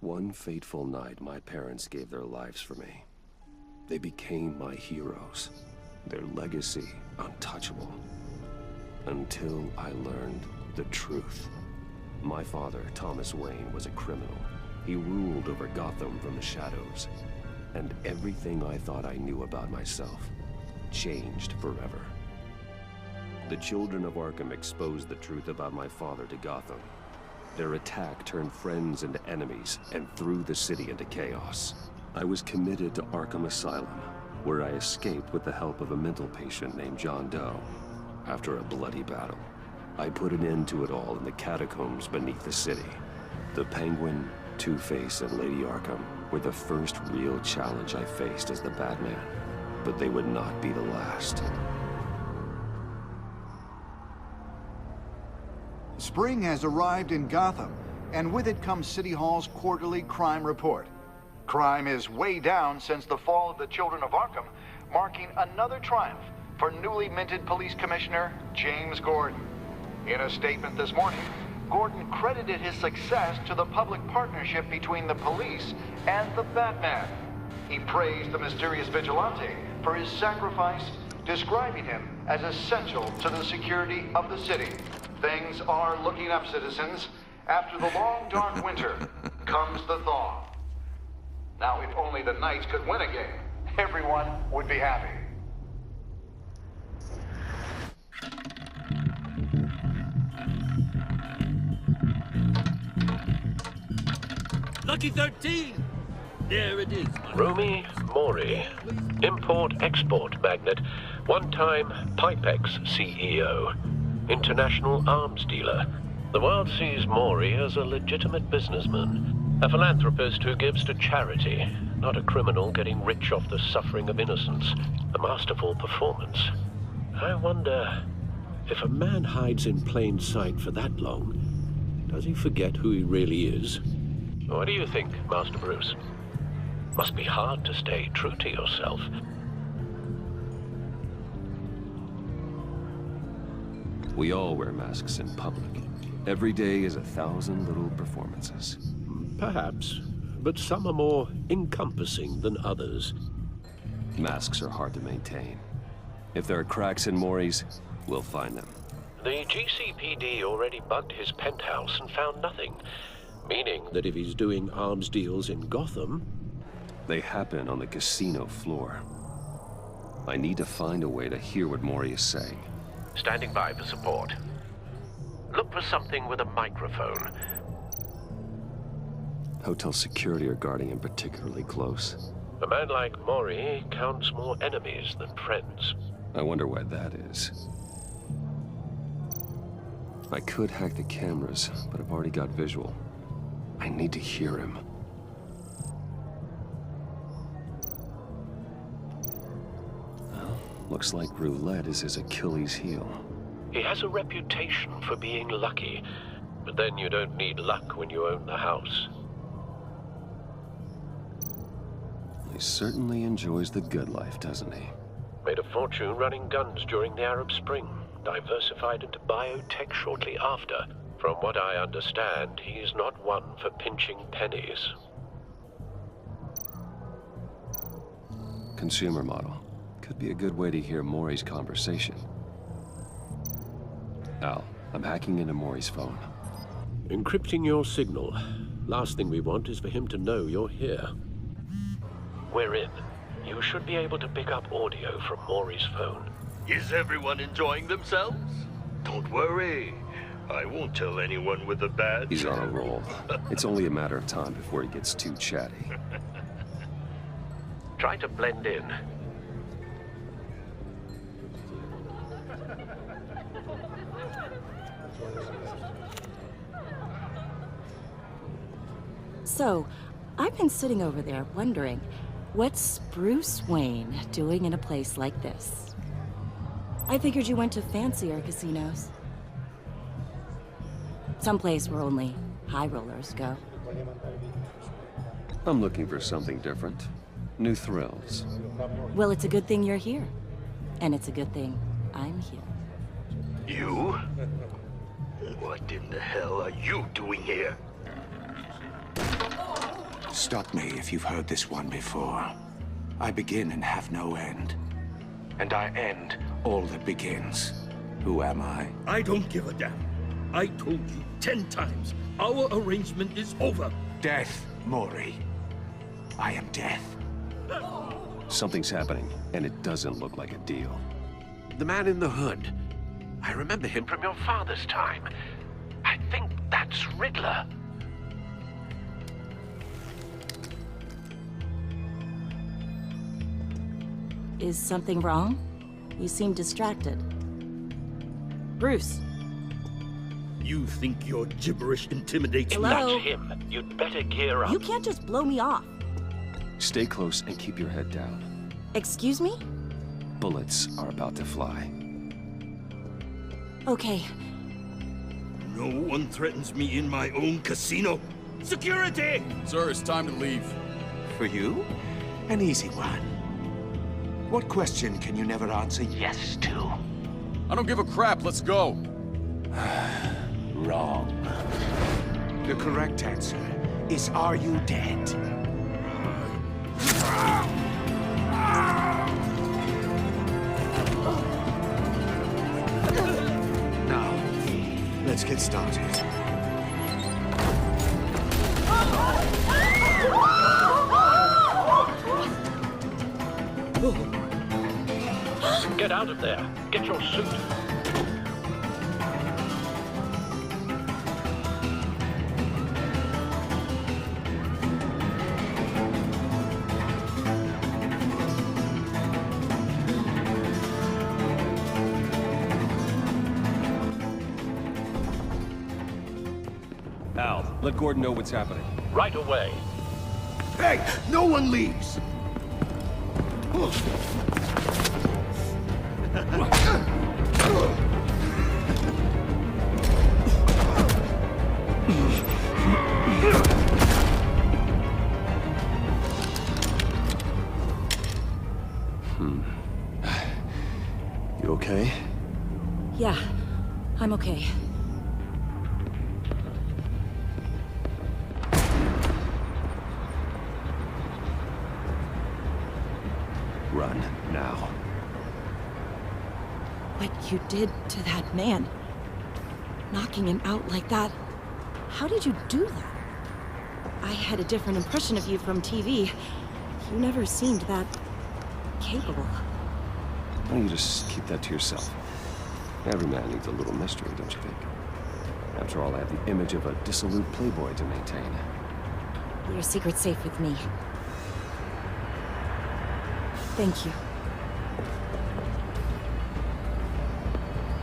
One fateful night, my parents gave their lives for me. They became my heroes, their legacy untouchable. Until I learned the truth. My father, Thomas Wayne, was a criminal. He ruled over Gotham from the shadows. And everything I thought I knew about myself changed forever. The children of Arkham exposed the truth about my father to Gotham. Their attack turned friends into enemies and threw the city into chaos. I was committed to Arkham Asylum, where I escaped with the help of a mental patient named John Doe. After a bloody battle, I put an end to it all in the catacombs beneath the city. The Penguin, Two-Face, and Lady Arkham were the first real challenge I faced as the Batman, but they would not be the last. Spring has arrived in Gotham, and with it comes City Hall's quarterly crime report. Crime is way down since the fall of the Children of Arkham, marking another triumph for newly minted Police Commissioner James Gordon. In a statement this morning, Gordon credited his success to the public partnership between the police and the Batman. He praised the mysterious vigilante for his sacrifice, describing him as essential to the security of the city. Things are looking up, citizens. After the long, dark winter comes the thaw. Now, if only the Knights could win a game, everyone would be happy. Lucky 13! There it is. Romy Mori, import-export magnate, one-time Pipex CEO, international arms dealer. The world sees Mori as a legitimate businessman, a philanthropist who gives to charity, not a criminal getting rich off the suffering of innocence. A masterful performance. I wonder, if a man hides in plain sight for that long, does he forget who he really is? What do you think, Master Bruce? Must be hard to stay true to yourself. We all wear masks in public. Every day is 1,000 little performances. Perhaps, but some are more encompassing than others. Masks are hard to maintain. If there are cracks in Mori's, we'll find them. The GCPD already bugged his penthouse and found nothing. Meaning that if he's doing arms deals in Gotham... They happen on the casino floor. I need to find a way to hear what Mori is saying. Standing by for support. Look for something with a microphone. Hotel security are guarding him particularly close. A man like Mori counts more enemies than friends. I wonder why that is. I could hack the cameras, but I've already got visual. I need to hear him. Well, looks like roulette is his Achilles heel. He has a reputation for being lucky, but then you don't need luck when you own the house. He certainly enjoys the good life, doesn't he? Made a fortune running guns during the Arab Spring, diversified into biotech shortly after. From what I understand, he's not one for pinching pennies. Consumer model. Could be a good way to hear Mori's conversation. Al, I'm hacking into Mori's phone. Encrypting your signal. Last thing we want is for him to know you're here. We're in. You should be able to pick up audio from Mori's phone. Is everyone enjoying themselves? Don't worry. I won't tell anyone with a badge. He's on a roll. It's only a matter of time before he gets too chatty. Try to blend in. So, I've been sitting over there wondering, what's Bruce Wayne doing in a place like this? I figured you went to fancier casinos. Someplace where only high rollers go. I'm looking for something different. New thrills. Well, it's a good thing you're here. And it's a good thing I'm here. You? What in the hell are you doing here? Stop me if you've heard this one before. I begin and have no end. And I end all that begins. Who am I? I don't give a damn. I told you 10 times. Our arrangement is over. Death, Mori. I am death. Something's happening, and it doesn't look like a deal. The man in the hood. I remember him from your father's time. I think that's Riddler. Is something wrong? You seem distracted. Bruce. You think your gibberish intimidates me? Hello? That's him. You'd better gear up. You can't just blow me off. Stay close and keep your head down. Excuse me? Bullets are about to fly. Okay. No one threatens me in my own casino. Security! Sir, it's time to leave. For you? An easy one. What question can you never answer yes to? I don't give a crap, let's go. Wrong. The correct answer is, are you dead? Now, let's get started. Get out of there. Get your suit. Al, let Gordon know what's happening. Right away. Hey, no one leaves! You okay? Yeah, I'm okay. Run, now. What you did to that man, knocking him out like that, how did you do that? I had a different impression of you from TV. You never seemed that capable. Why don't you just keep that to yourself? Every man needs a little mystery, don't you think? After all, I have the image of a dissolute playboy to maintain. Your secret's safe with me. Thank you.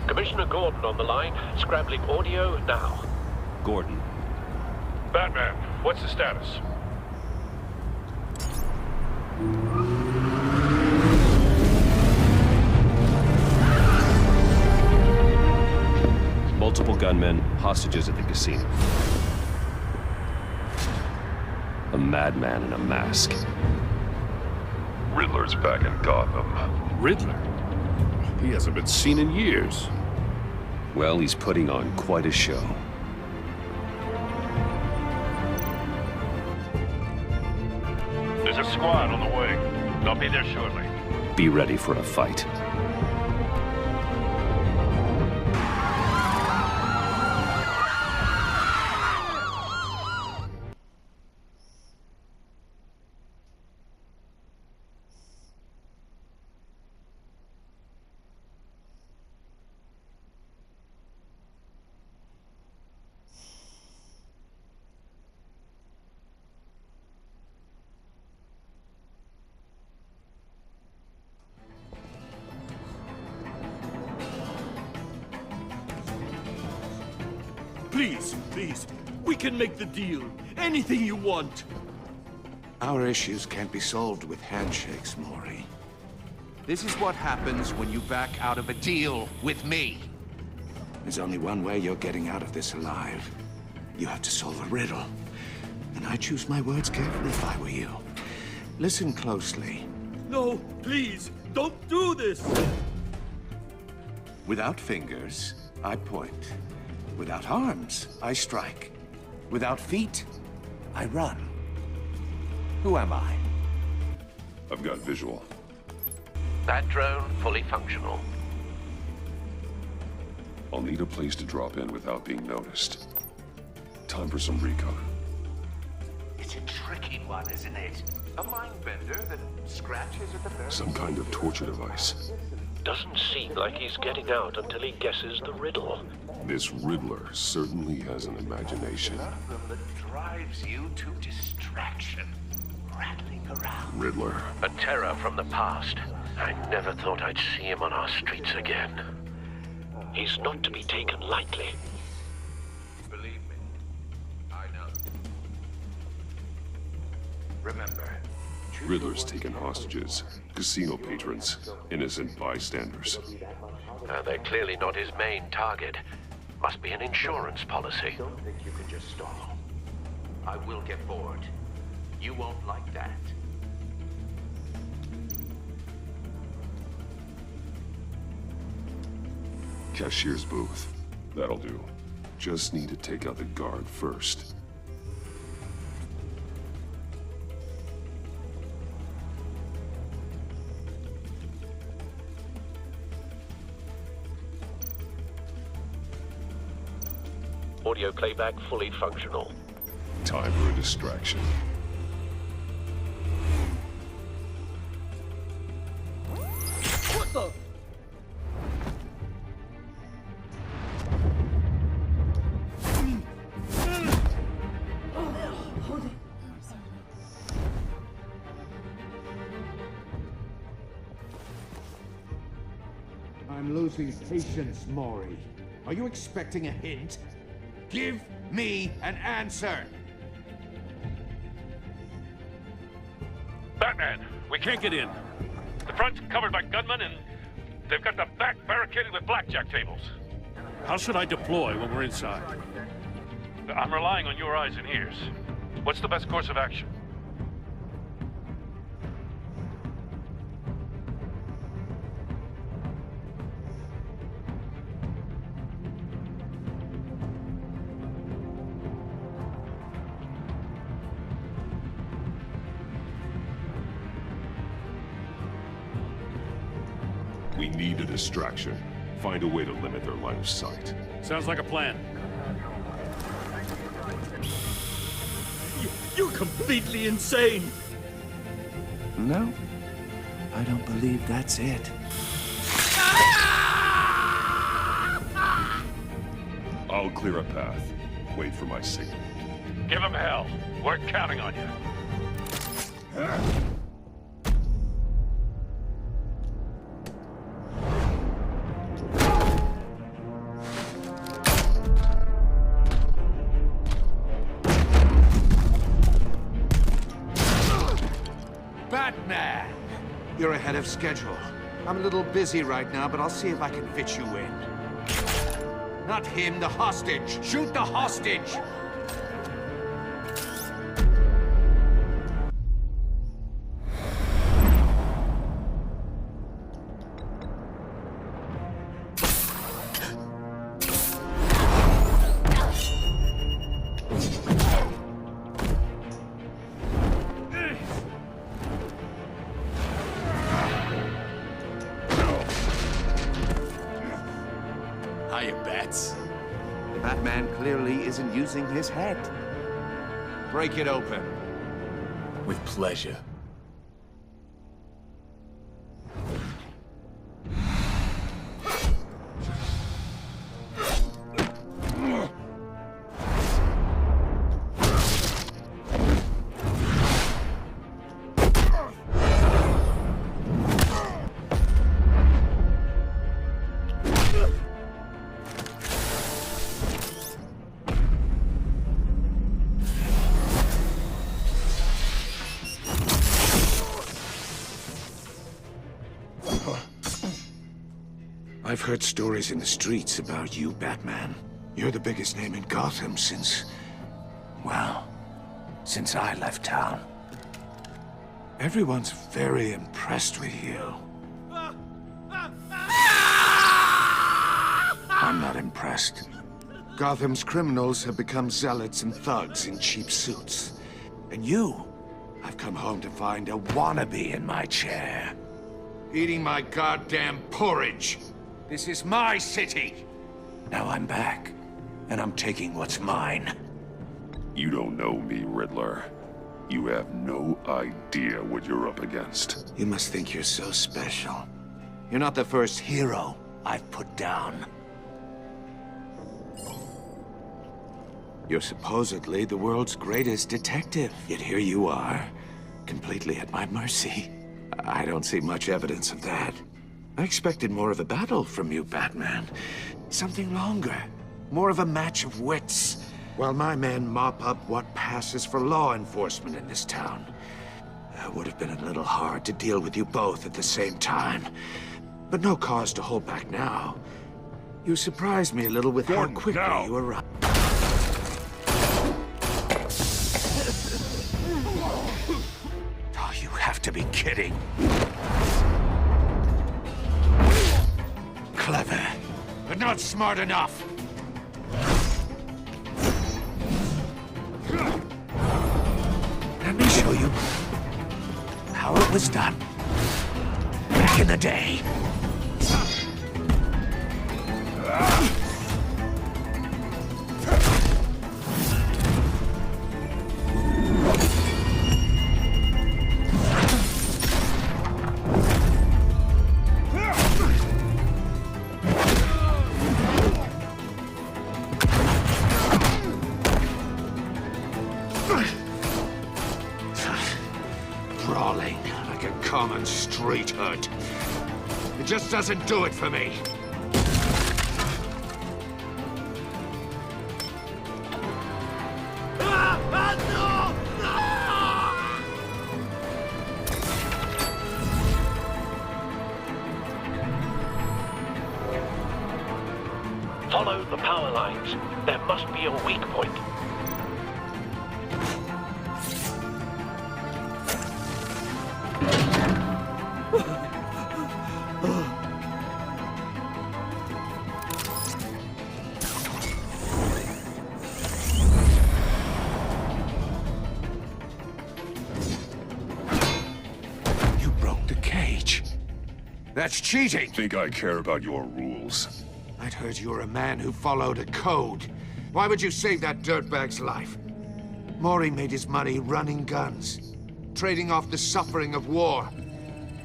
Commissioner Gordon on the line. Scrambling audio now. Gordon. Batman, what's the status? Multiple gunmen, hostages at the casino. A madman in a mask. Riddler's back in Gotham. Riddler? He hasn't been seen in years. Well, he's putting on quite a show. There's a squad on the way. They'll be there shortly. Be ready for a fight. Please, please, we can make the deal. Anything you want. Our issues can't be solved with handshakes, Mori. This is what happens when you back out of a deal with me. There's only one way you're getting out of this alive. You have to solve a riddle. And I choose my words carefully if I were you. Listen closely. No, please, don't do this! Without fingers, I point. Without arms, I strike. Without feet, I run. Who am I? I've got visual. That drone fully functional. I'll need a place to drop in without being noticed. Time for some recon. It's a tricky one, isn't it? A mind bender that scratches at the very... Some kind of torture device. Doesn't seem like he's getting out until he guesses the riddle. This Riddler certainly has an imagination. That drives you to distraction. Rattling around. Riddler. A terror from the past. I never thought I'd see him on our streets again. He's not to be taken lightly. Believe me, I know. Remember, Riddler's taken hostages. Casino patrons. Innocent bystanders. They're clearly not his main target. Must be an insurance policy. don't think you can just stall. I will get bored. You won't like that. Cashier's booth. That'll do. Just need to take out the guard first. Audio playback fully functional. Time for a distraction. What the? I'm losing patience, Maury. Are you expecting a hint? Give me an answer! Batman, we can't get in. The front's covered by gunmen, and they've got the back barricaded with blackjack tables. How should I deploy when we're inside? I'm relying on your eyes and ears. What's the best course of action? We need a distraction. Find a way to limit their line of sight. Sounds like a plan. You're completely insane! No, I don't believe that's it. I'll clear a path. Wait for my signal. Give them hell. We're counting on you. Batman! You're ahead of schedule. I'm a little busy right now, but I'll see if I can fit you in. Not him, the hostage! Shoot the hostage! Hiya, Bats. Batman clearly isn't using his head. Break it open. With pleasure. I've heard stories in the streets about you, Batman. You're the biggest name in Gotham since... well, since I left town. Everyone's very impressed with you. I'm not impressed. Gotham's criminals have become zealots and thugs in cheap suits. And you I've come home to find a wannabe in my chair. Eating my goddamn porridge. This is my city. Now I'm back, and I'm taking what's mine. You don't know me, Riddler. You have no idea what you're up against. You must think you're so special. You're not the first hero I've put down. You're supposedly the world's greatest detective. Yet here you are, completely at my mercy. I don't see much evidence of that. I expected more of a battle from you, Batman. Something longer. More of a match of wits. While my men mop up what passes for law enforcement in this town. It would have been a little hard to deal with you both at the same time. But no cause to hold back now. You surprised me a little with how quickly you arrived. Oh, you have to be kidding. Clever, but not smart enough. Let me show you how it was done back in the day. Brawling like a common street hood. It just doesn't do it for me. Follow the power lines. There must be a weak point. You broke the cage. That's cheating! Think I care about your rules? I'd heard you were a man who followed a code. Why would you save that dirtbag's life? Maury made his money running guns, trading off the suffering of war.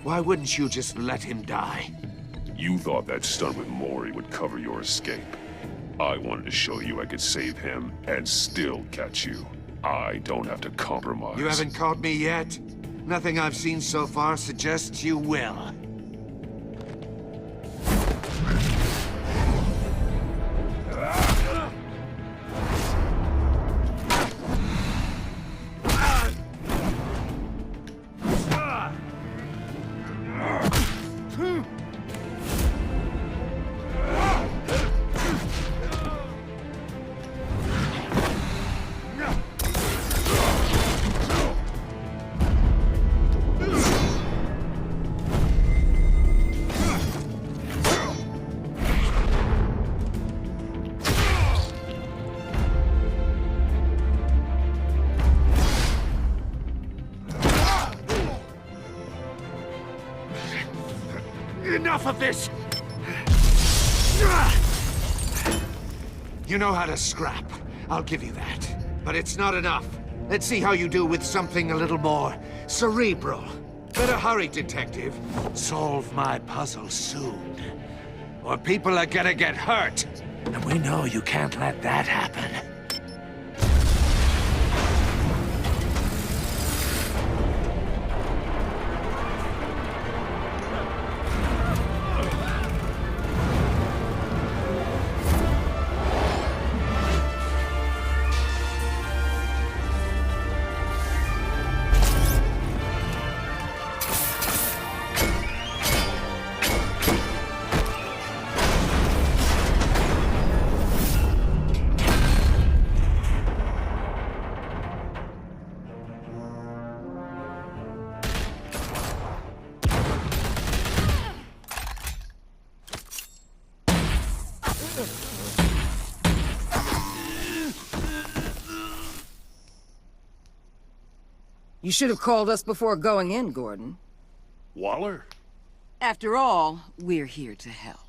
Why wouldn't you just let him die? You thought that stunt with Maury would cover your escape. I wanted to show you I could save him and still catch you. I don't have to compromise. You haven't caught me yet? Nothing I've seen so far suggests you will. Enough of this! You know how to scrap. I'll give you that. But it's not enough. Let's see how you do with something a little more cerebral. Better hurry, detective. Solve my puzzle soon. Or people are gonna get hurt. And we know you can't let that happen. You should have called us before going in, Gordon. Waller? After all, we're here to help.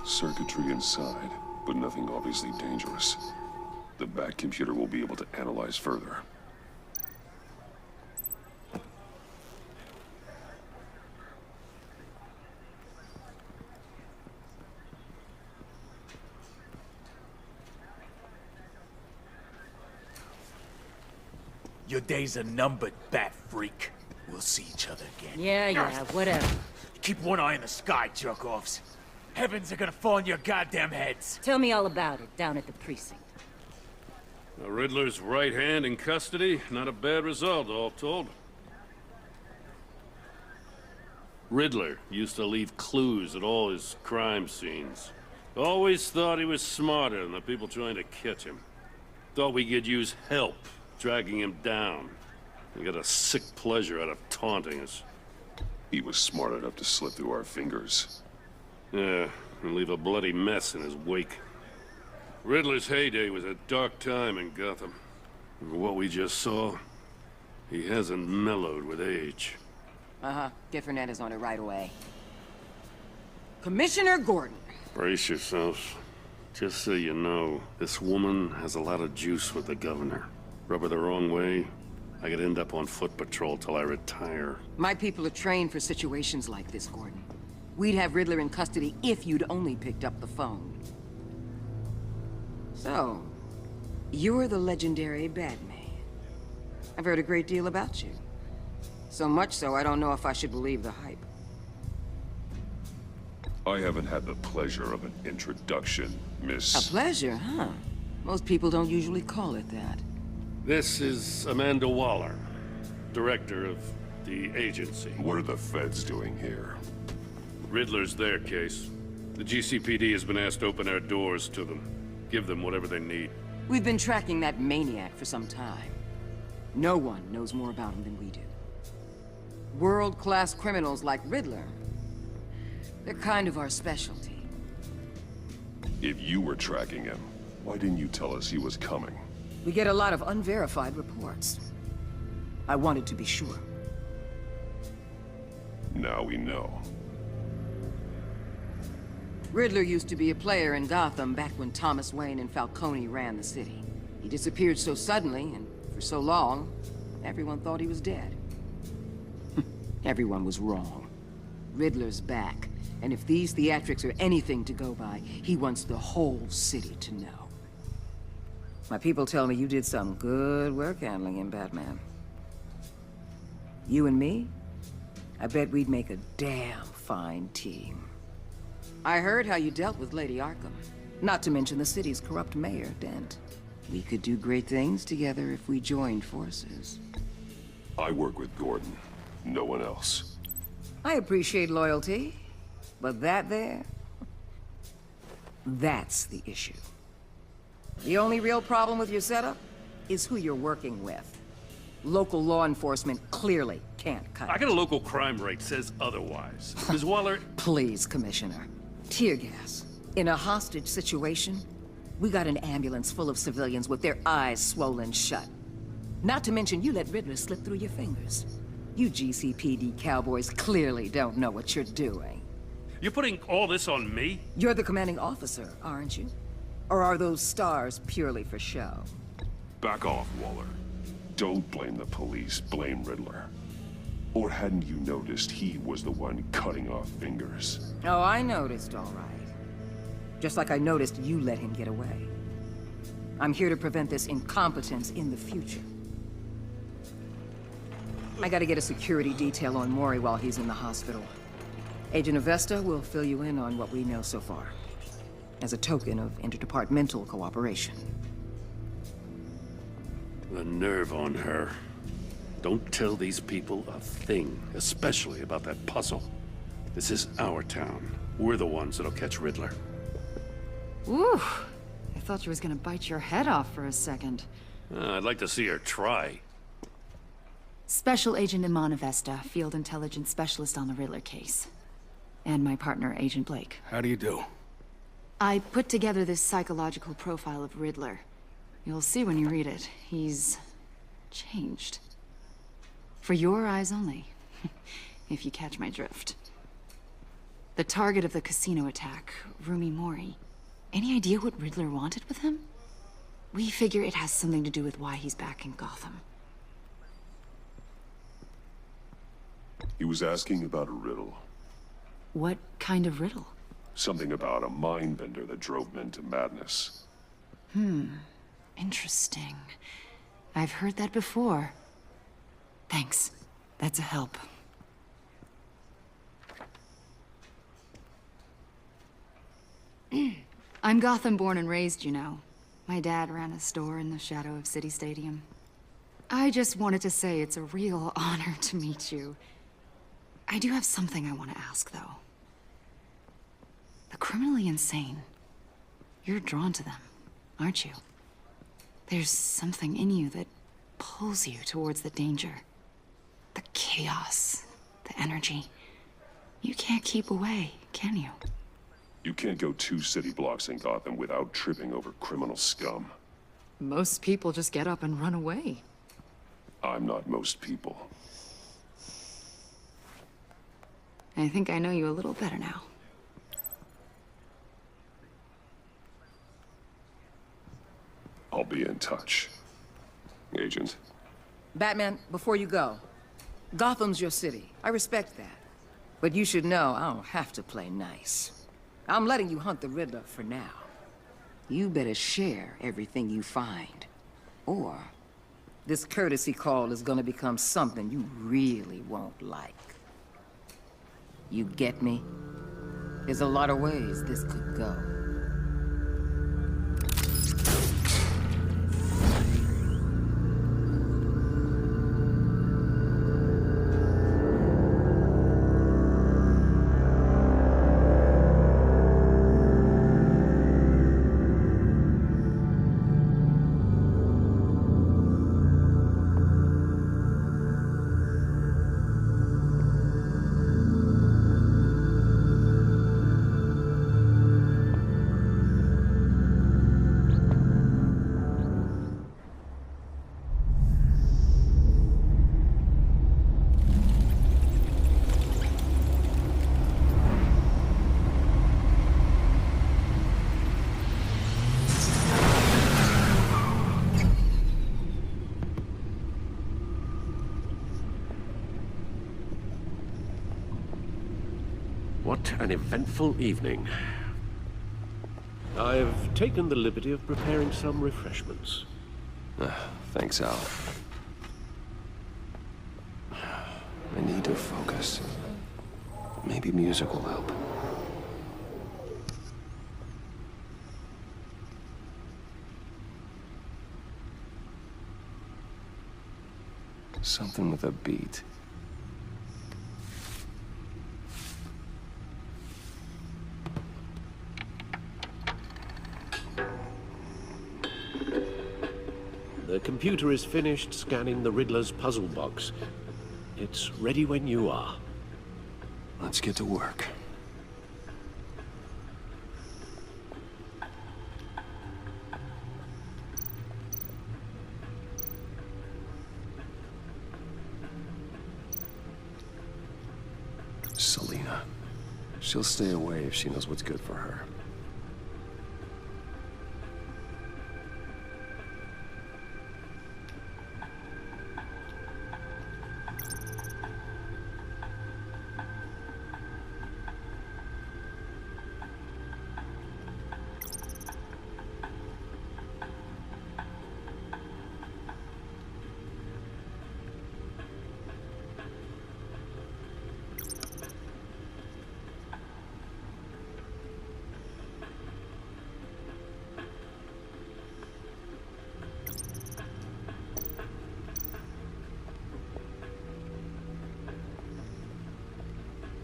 Circuitry inside, but nothing obviously dangerous. The back computer will be able to analyze further. Your days are numbered, bat freak. We'll see each other again. Yeah, whatever. Keep one eye in the sky, jerk-offs. Heavens are gonna fall on your goddamn heads. Tell me all about it down at the precinct. The Riddler's right hand in custody. Not a bad result, all told. Riddler used to leave clues at all his crime scenes. Always thought he was smarter than the people trying to catch him. Thought we could use help dragging him down. He got a sick pleasure out of taunting us. He was smart enough to slip through our fingers. Yeah, and leave a bloody mess in his wake. Riddler's heyday was a dark time in Gotham. And what we just saw, he hasn't mellowed with age. Uh-huh. Get Fernandez on it right away. Commissioner Gordon. Brace yourselves. Just so you know, this woman has a lot of juice with the governor. Rub her the wrong way, I could end up on foot patrol till I retire. My people are trained for situations like this, Gordon. We'd have Riddler in custody if you'd only picked up the phone. So, you're the legendary Batman. I've heard a great deal about you. So much so, I don't know if I should believe the hype. I haven't had the pleasure of an introduction, Miss... A pleasure, huh? Most people don't usually call it that. This is Amanda Waller, director of the agency. What are the feds doing here? Riddler's their case. The GCPD has been asked to open our doors to them. Give them whatever they need. We've been tracking that maniac for some time. No one knows more about him than we do. World-class criminals like Riddler, they're kind of our specialty. If you were tracking him, why didn't you tell us he was coming? We get a lot of unverified reports. I wanted to be sure. Now we know. Riddler used to be a player in Gotham back when Thomas Wayne and Falcone ran the city. He disappeared so suddenly, and for so long, everyone thought he was dead. Everyone was wrong. Riddler's back, and if these theatrics are anything to go by, he wants the whole city to know. My people tell me you did some good work handling him, Batman. You and me? I bet we'd make a damn fine team. I heard how you dealt with Lady Arkham. Not to mention the city's corrupt mayor, Dent. We could do great things together if we joined forces. I work with Gordon. No one else. I appreciate loyalty, but that there... that's the issue. The only real problem with your setup is who you're working with. Local law enforcement clearly can't cut it. I got a local crime rate says otherwise. Ms. Waller... Please, Commissioner. Tear gas. In a hostage situation, we got an ambulance full of civilians with their eyes swollen shut. Not to mention you let Riddler slip through your fingers. You GCPD cowboys clearly don't know what you're doing. You're putting all this on me? You're the commanding officer, aren't you? Or are those stars purely for show? Back off, Waller. Don't blame the police, blame Riddler. Or hadn't you noticed he was the one cutting off fingers? Oh, I noticed, all right. Just like I noticed you let him get away. I'm here to prevent this incompetence in the future. I gotta get a security detail on Maury while he's in the hospital. Agent Avesta will fill you in on what we know so far, as a token of interdepartmental cooperation. The nerve on her. Don't tell these people a thing, especially about that puzzle. This is our town. We're the ones that'll catch Riddler. Ooh, I thought you was gonna bite your head off for a second. I'd like to see her try. Special Agent Iman Avesta, Field Intelligence Specialist on the Riddler case. And my partner, Agent Blake. How do you do? I put together this psychological profile of Riddler. You'll see when you read it. He's changed. For your eyes only, if you catch my drift. The target of the casino attack, Rumi Mori. Any idea what Riddler wanted with him? We figure it has something to do with why he's back in Gotham. He was asking about a riddle. What kind of riddle? Something about a mind-bender that drove men to madness. Interesting. I've heard that before. Thanks. That's a help. I'm Gotham born and raised, you know. My dad ran a store in the shadow of City Stadium. I just wanted to say it's a real honor to meet you. I do have something I want to ask, though. The criminally insane. You're drawn to them, aren't you? There's something in you that pulls you towards the danger. The chaos, the energy. You can't keep away, can you? You can't go 2 city blocks in Gotham without tripping over criminal scum. Most people just get up and run away. I'm not most people. I think I know you a little better now. I'll be in touch. Agent. Batman, before you go, Gotham's your city. I respect that. But you should know I don't have to play nice. I'm letting you hunt the Riddler for now. You better share everything you find. Or this courtesy call is gonna become something you really won't like. You get me? There's a lot of ways this could go. What an eventful evening. I've taken the liberty of preparing some refreshments. Thanks, Al. I need to focus. Maybe music will help. Something with a beat. The computer is finished scanning the Riddler's puzzle box. It's ready when you are. Let's get to work. Selina. She'll stay away if she knows what's good for her.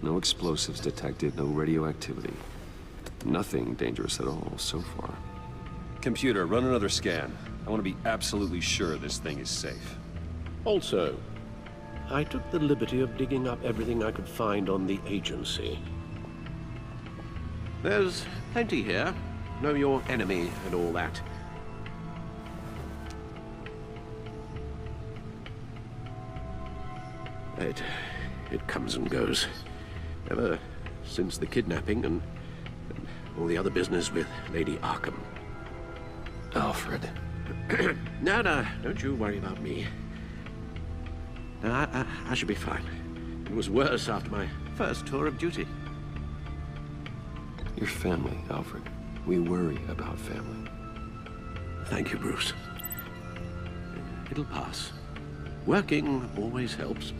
No explosives detected, no radioactivity. Nothing dangerous at all so far. Computer, run another scan. I want to be absolutely sure this thing is safe. Also, I took the liberty of digging up everything I could find on the agency. There's plenty here. Know your enemy and all that. It comes and goes. Ever since the kidnapping and all the other business with Lady Arkham. Alfred. No, don't you worry about me. No, I should be fine. It was worse after my first tour of duty. Your family, Alfred. We worry about family. Thank you, Bruce. It'll pass. Working always helps.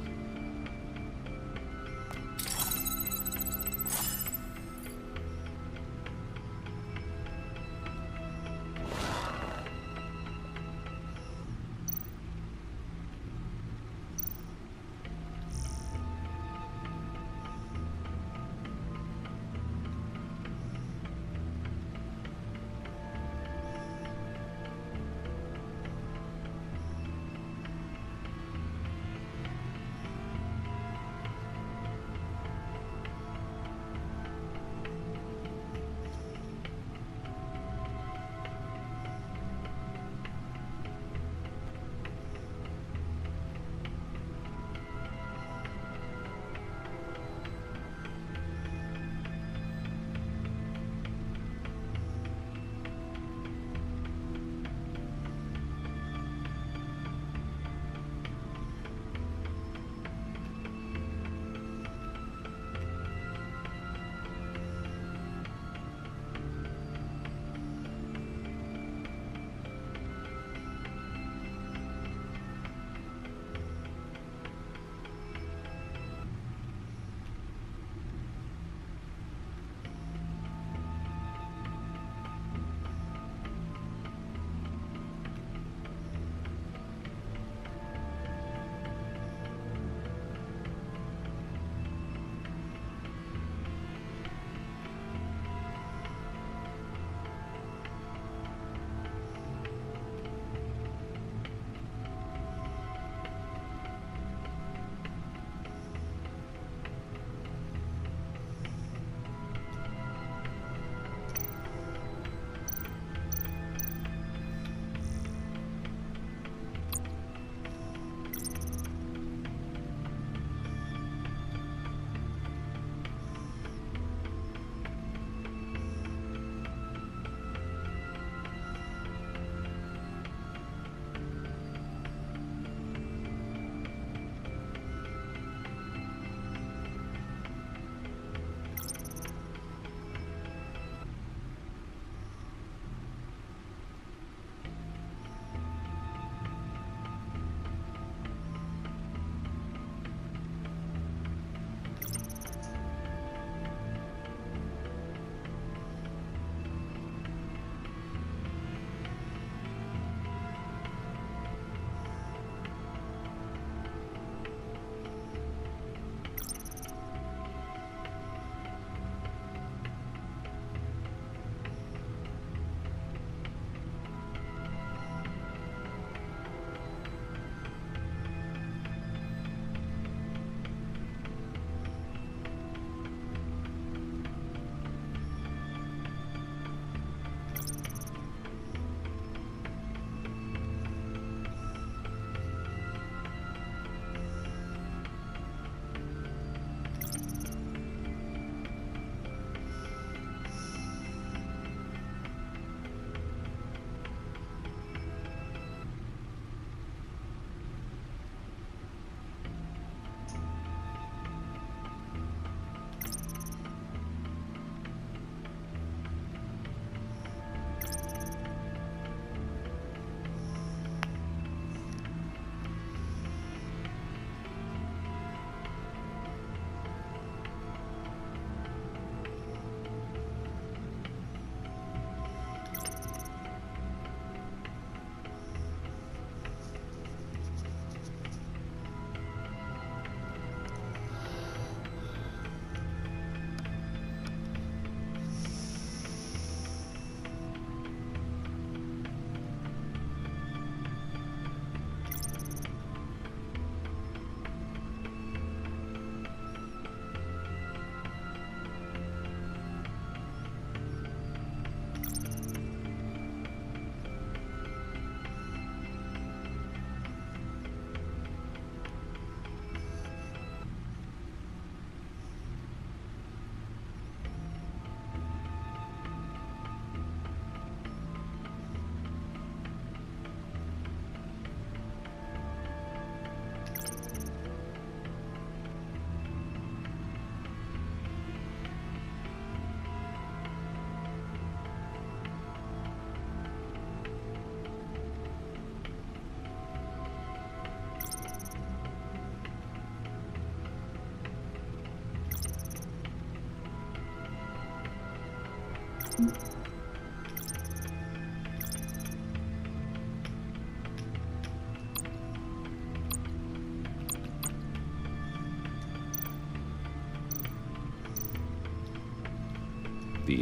The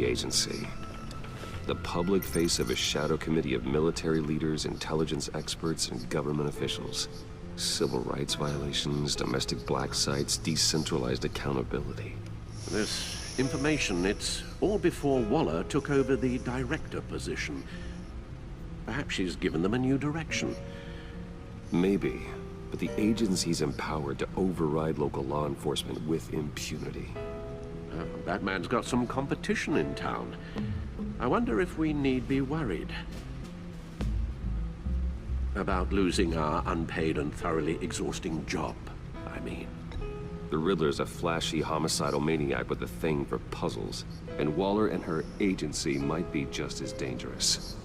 agency. The public face of a shadow committee of military leaders, intelligence experts, and government officials. Civil rights violations, domestic black sites, decentralized accountability. This information, it's all before Waller took over the director position. Perhaps she's given them a new direction. Maybe, but the agency's empowered to override local law enforcement with impunity. Batman's got some competition in town. I wonder if we need be worried about losing our unpaid and thoroughly exhausting job, I mean. The Riddler's a flashy, homicidal maniac with a thing for puzzles, and Waller and her agency might be just as dangerous.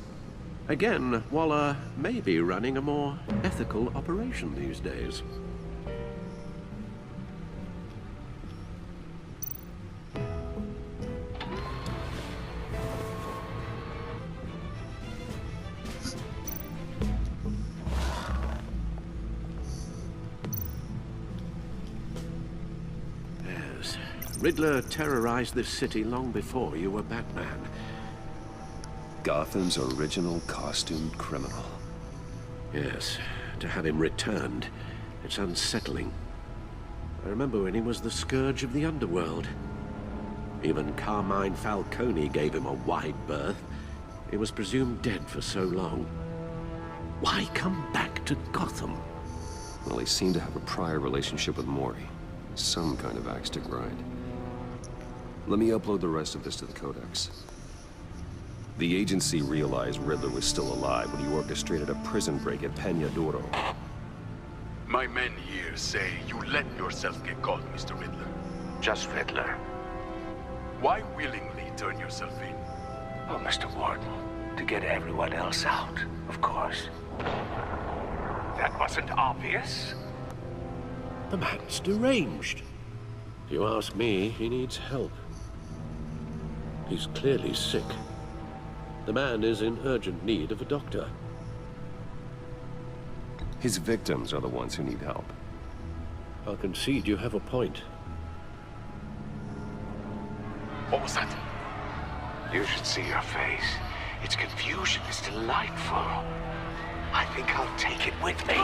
Again, Waller may be running a more ethical operation these days. Riddler terrorized this city long before you were Batman. Gotham's original costumed criminal. Yes, to have him returned, it's unsettling. I remember when he was the scourge of the underworld. Even Carmine Falcone gave him a wide berth. He was presumed dead for so long. Why come back to Gotham? Well, he seemed to have a prior relationship with Mori. Some kind of axe to grind. Let me upload the rest of this to the Codex. The agency realized Riddler was still alive when he orchestrated a prison break at Peña Duro. My men here say you let yourself get caught, Mr. Riddler. Just Riddler. Why willingly turn yourself in? Oh, Mr. Warden, to get everyone else out, of course. That wasn't obvious. The man's deranged. If you ask me, he needs help. He's clearly sick. The man is in urgent need of a doctor. His victims are the ones who need help. I'll concede you have a point. What was that? You should see your face. Its confusion is delightful. I think I'll take it with me.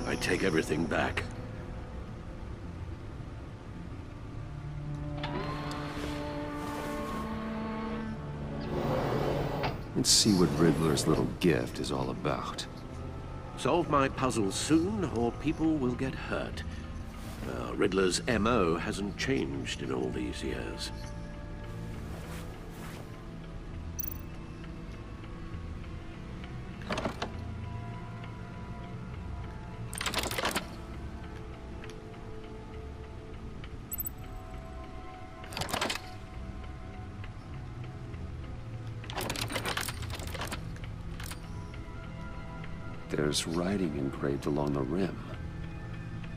I take everything back. Let's see what Riddler's little gift is all about. Solve my puzzle soon, or people will get hurt. Riddler's MO hasn't changed in all these years. There's writing engraved along the rim.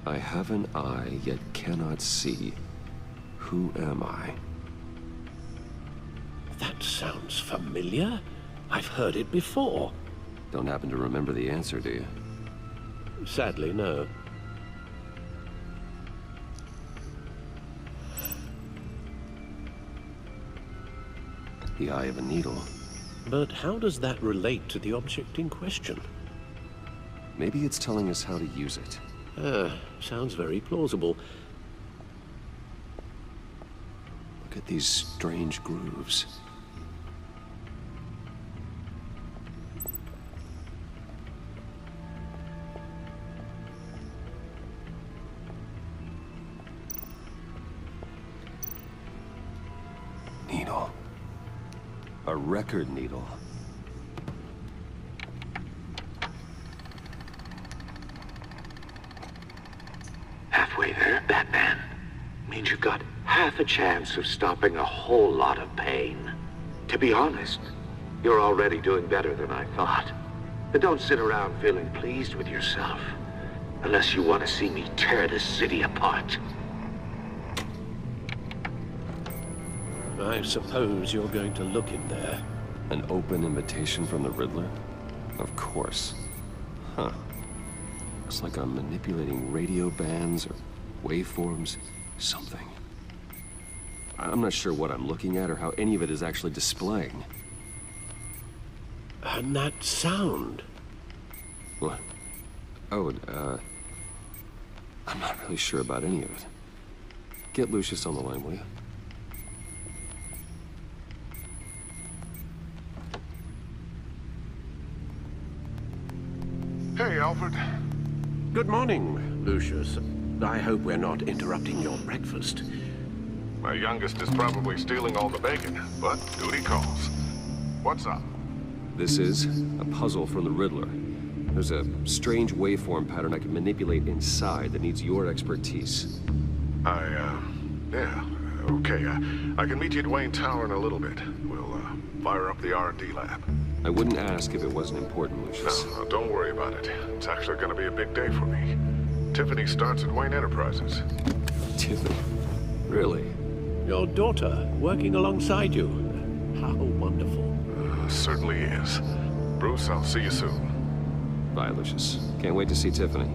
I have an eye, yet cannot see. Who am I? That sounds familiar. I've heard it before. Don't happen to remember the answer, do you? Sadly, no. The eye of a needle. But how does that relate to the object in question? Maybe it's telling us how to use it. Sounds very plausible. Look at these strange grooves. Needle. A record needle. Halfway there, Batman. Means you've got half a chance of stopping a whole lot of pain. To be honest, you're already doing better than I thought. But don't sit around feeling pleased with yourself. Unless you want to see me tear this city apart. I suppose you're going to look in there. An open invitation from the Riddler? Of course. Huh. Looks like I'm manipulating radio bands or waveforms. Something. I'm not sure what I'm looking at or how any of it is actually displaying. And that sound? What? Oh, I'm not really sure about any of it. Get Lucius on the line, will you? Hey, Alfred. Good morning, Lucius. I hope we're not interrupting your breakfast. My youngest is probably stealing all the bacon, but duty calls. What's up? This is a puzzle from the Riddler. There's a strange waveform pattern I can manipulate inside that needs your expertise. Yeah, okay. I can meet you at Wayne Tower in a little bit. We'll, fire up the R&D lab. I wouldn't ask if it wasn't important, Lucius. No, don't worry about it. It's actually gonna be a big day for me. Tiffany starts at Wayne Enterprises. Tiffany? Really? Your daughter, working alongside you. How wonderful. Certainly is. Bruce, I'll see you soon. Bye, Lucius. Can't wait to see Tiffany.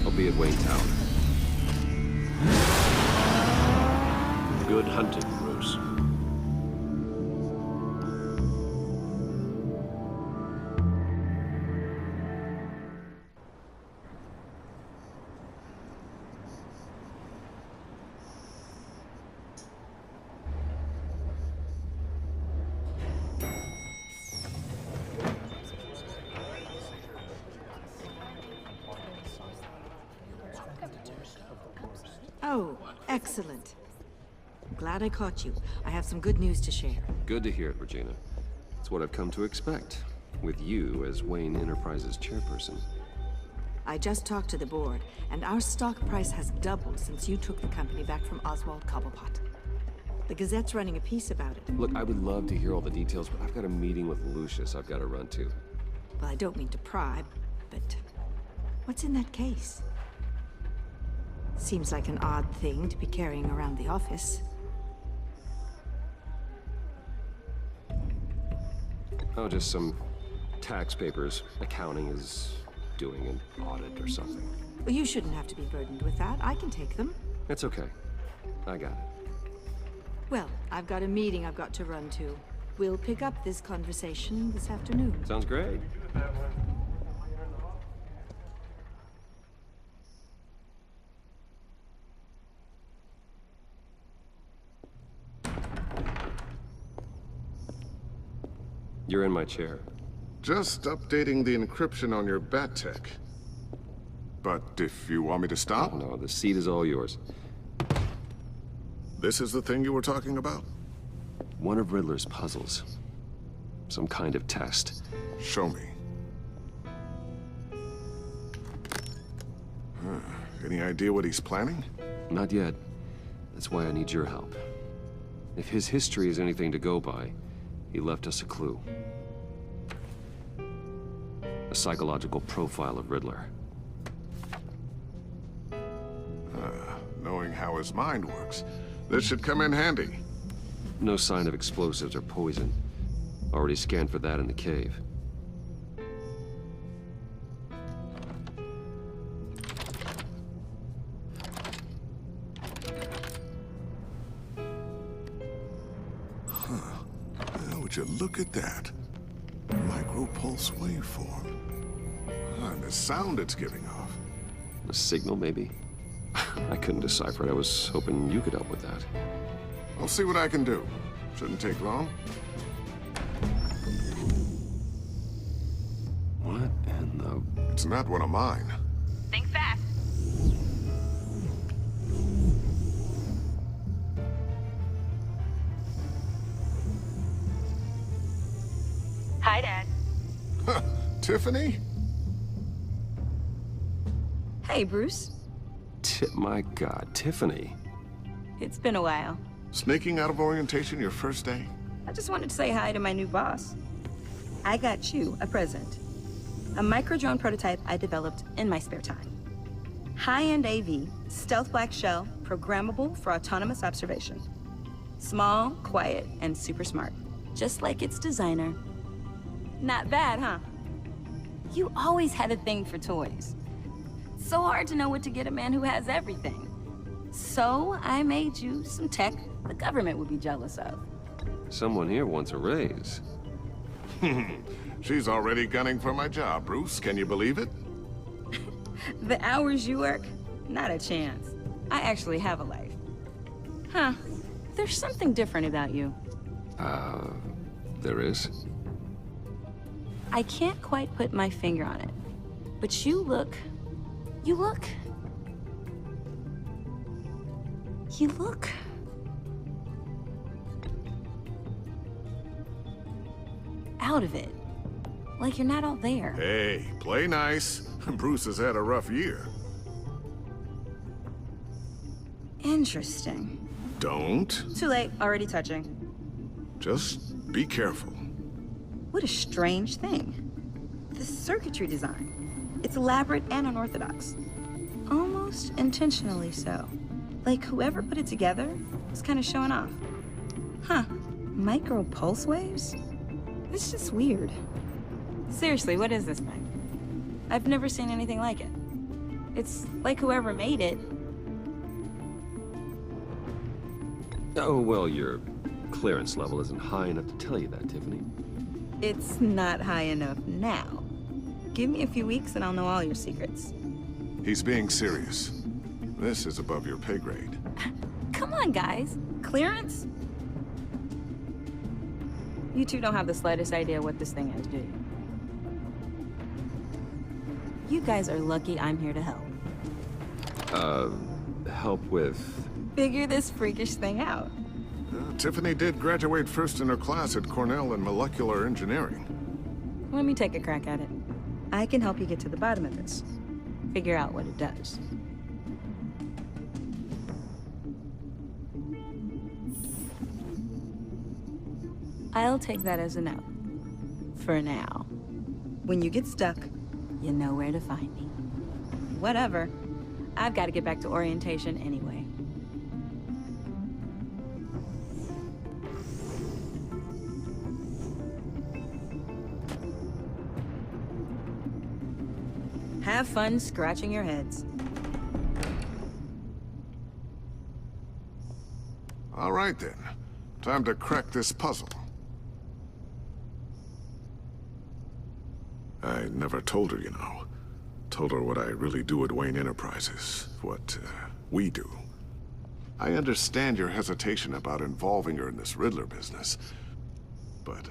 I'll be at Wayne Tower. Good hunting, Bruce. Oh, excellent. Glad I caught you. I have some good news to share. Good to hear it, Regina. It's what I've come to expect, with you as Wayne Enterprises chairperson. I just talked to the board, and our stock price has doubled since you took the company back from Oswald Cobblepot. The Gazette's running a piece about it. Look, I would love to hear all the details, but I've got a meeting with Lucius I've got to run to. Well, I don't mean to pry, but what's in that case? Seems like an odd thing to be carrying around the office. Oh, just some tax papers. Accounting is doing an audit or something. Well, you shouldn't have to be burdened with that. I can take them. It's okay. I got it. Well, I've got a meeting I've got to run to. We'll pick up this conversation this afternoon. Sounds great. You're in my chair. Just updating the encryption on your bat tech. But if you want me to stop? Oh, no, the seat is all yours. This is the thing you were talking about? One of Riddler's puzzles. Some kind of test. Show me. Any idea what he's planning? Not yet. That's why I need your help. If his history is anything to go by, he left us a clue. A psychological profile of Riddler. Knowing how his mind works, this should come in handy. No sign of explosives or poison. Already scanned for that in the cave. Would you look at that? Micropulse waveform. And the sound it's giving off. A signal, maybe? I couldn't decipher it. I was hoping you could help with that. I'll see what I can do. Shouldn't take long. What in the... It's not one of mine. Think fast. Hi, Dad. Tiffany? Hey, Bruce. My God, Tiffany. It's been a while. Sneaking out of orientation your first day? I just wanted to say hi to my new boss. I got you a present. A micro-drone prototype I developed in my spare time. High-end AV, stealth black shell, programmable for autonomous observation. Small, quiet, and super smart. Just like its designer. Not bad, huh? You always had a thing for toys. So hard to know what to get a man who has everything. So I made you some tech the government would be jealous of. Someone here wants a raise. She's already gunning for my job, Bruce. Can you believe it? The hours you work? Not a chance. I actually have a life. Huh. There's something different about you. There is? I can't quite put my finger on it. But you look... You look out of it. Like you're not all there. Hey, play nice. Bruce has had a rough year. Interesting. Don't. Too late, already touching. Just be careful. What a strange thing. The circuitry design. It's elaborate and unorthodox. Almost intentionally so. Like whoever put it together was kind of showing off. Huh. Micro pulse waves? It's just weird. Seriously, what is this thing? I've never seen anything like it. It's like whoever made it. Oh, well, your clearance level isn't high enough to tell you that, Tiffany. It's not high enough now. Give me a few weeks and I'll know all your secrets. He's being serious. This is above your pay grade. Come on, guys. Clearance? You two don't have the slightest idea what this thing is, do you? You guys are lucky I'm here to help. Help with... Figure this freakish thing out. Tiffany did graduate first in her class at Cornell in molecular engineering. Let me take a crack at it. I can help you get to the bottom of this. Figure out what it does. I'll take that as a no. For now. When you get stuck, you know where to find me. Whatever. I've got to get back to orientation anyway. Have fun scratching your heads. All right, then. Time to crack this puzzle. I never told her, you know. Told her what I really do at Wayne Enterprises. What, we do. I understand your hesitation about involving her in this Riddler business. But,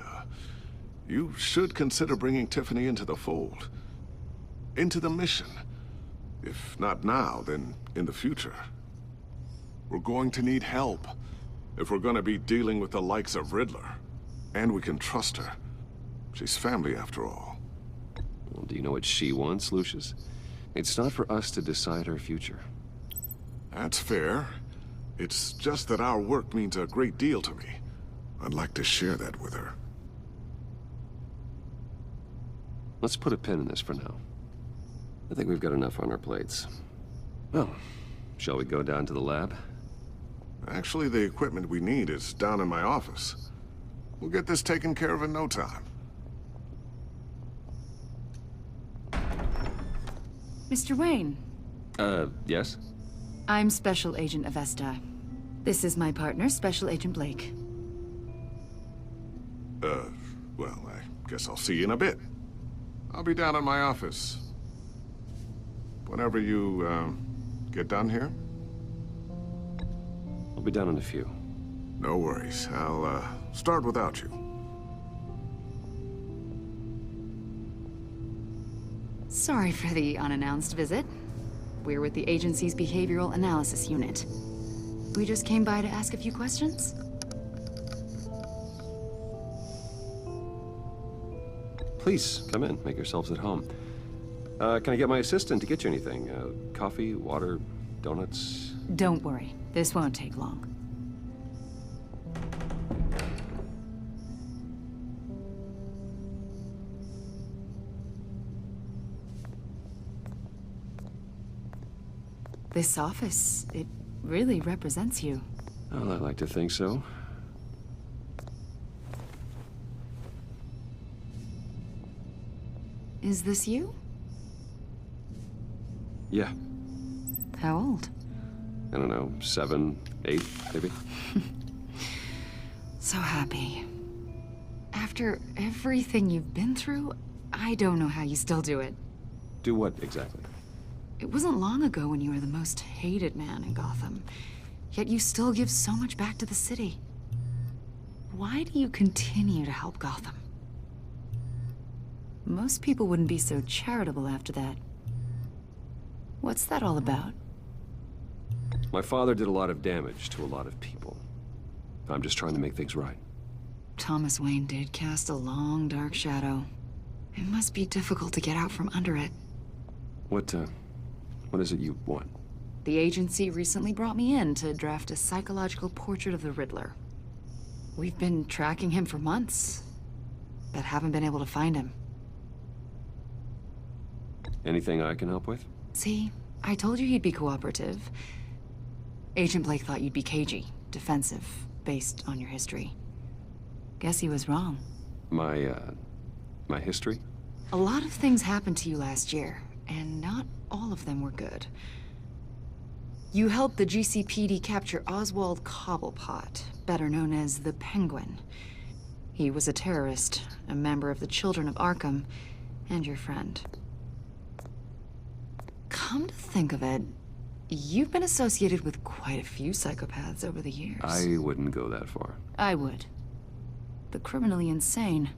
you should consider bringing Tiffany into the fold. Into the mission. If not now, then in the future. We're going to need help if we're going to be dealing with the likes of Riddler. And we can trust her. She's family, after all. Well, do you know what she wants, Lucius? It's not for us to decide her future. That's fair. It's just that our work means a great deal to me. I'd like to share that with her. Let's put a pin in this for now. I think we've got enough on our plates. Well, shall we go down to the lab? Actually, the equipment we need is down in my office. We'll get this taken care of in no time. Mr. Wayne. Yes? I'm Special Agent Avesta. This is my partner, Special Agent Blake. Well, I guess I'll see you in a bit. I'll be down in my office. Whenever you, get done here? I'll be down in a few. No worries. I'll, start without you. Sorry for the unannounced visit. We're with the agency's behavioral analysis unit. We just came by to ask a few questions. Please, come in. Make yourselves at home. Can I get my assistant to get you anything? Coffee, water, donuts? Don't worry. This won't take long. This office, it really represents you. Well, I like to think so. Is this you? Yeah. How old? I don't know, 7, 8, maybe? So happy. After everything you've been through, I don't know how you still do it. Do what, exactly? It wasn't long ago when you were the most hated man in Gotham. Yet you still give so much back to the city. Why do you continue to help Gotham? Most people wouldn't be so charitable after that. What's that all about? My father did a lot of damage to a lot of people. I'm just trying to make things right. Thomas Wayne did cast a long, dark shadow. It must be difficult to get out from under it. What is it you want? The agency recently brought me in to draft a psychological portrait of the Riddler. We've been tracking him for months, but haven't been able to find him. Anything I can help with? See, I told you he'd be cooperative. Agent Blake thought you'd be cagey, defensive, based on your history. Guess he was wrong. My history? A lot of things happened to you last year, and not all of them were good. You helped the GCPD capture Oswald Cobblepot, better known as the Penguin. He was a terrorist, a member of the Children of Arkham, and your friend. Come to think of it, you've been associated with quite a few psychopaths over the years. I wouldn't go that far. I would. The criminally insane.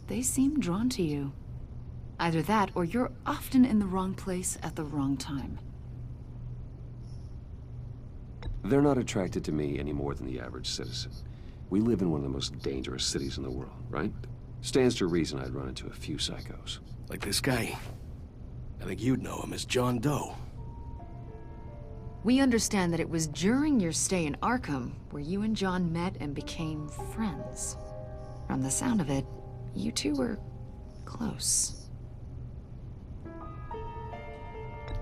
They seem drawn to you. Either that, or you're often in the wrong place at the wrong time. They're not attracted to me any more than the average citizen. We live in one of the most dangerous cities in the world, right? Stands to reason I'd run into a few psychos. Like this guy. I think you'd know him as John Doe. We understand that it was during your stay in Arkham where you and John met and became friends. From the sound of it, you two were close.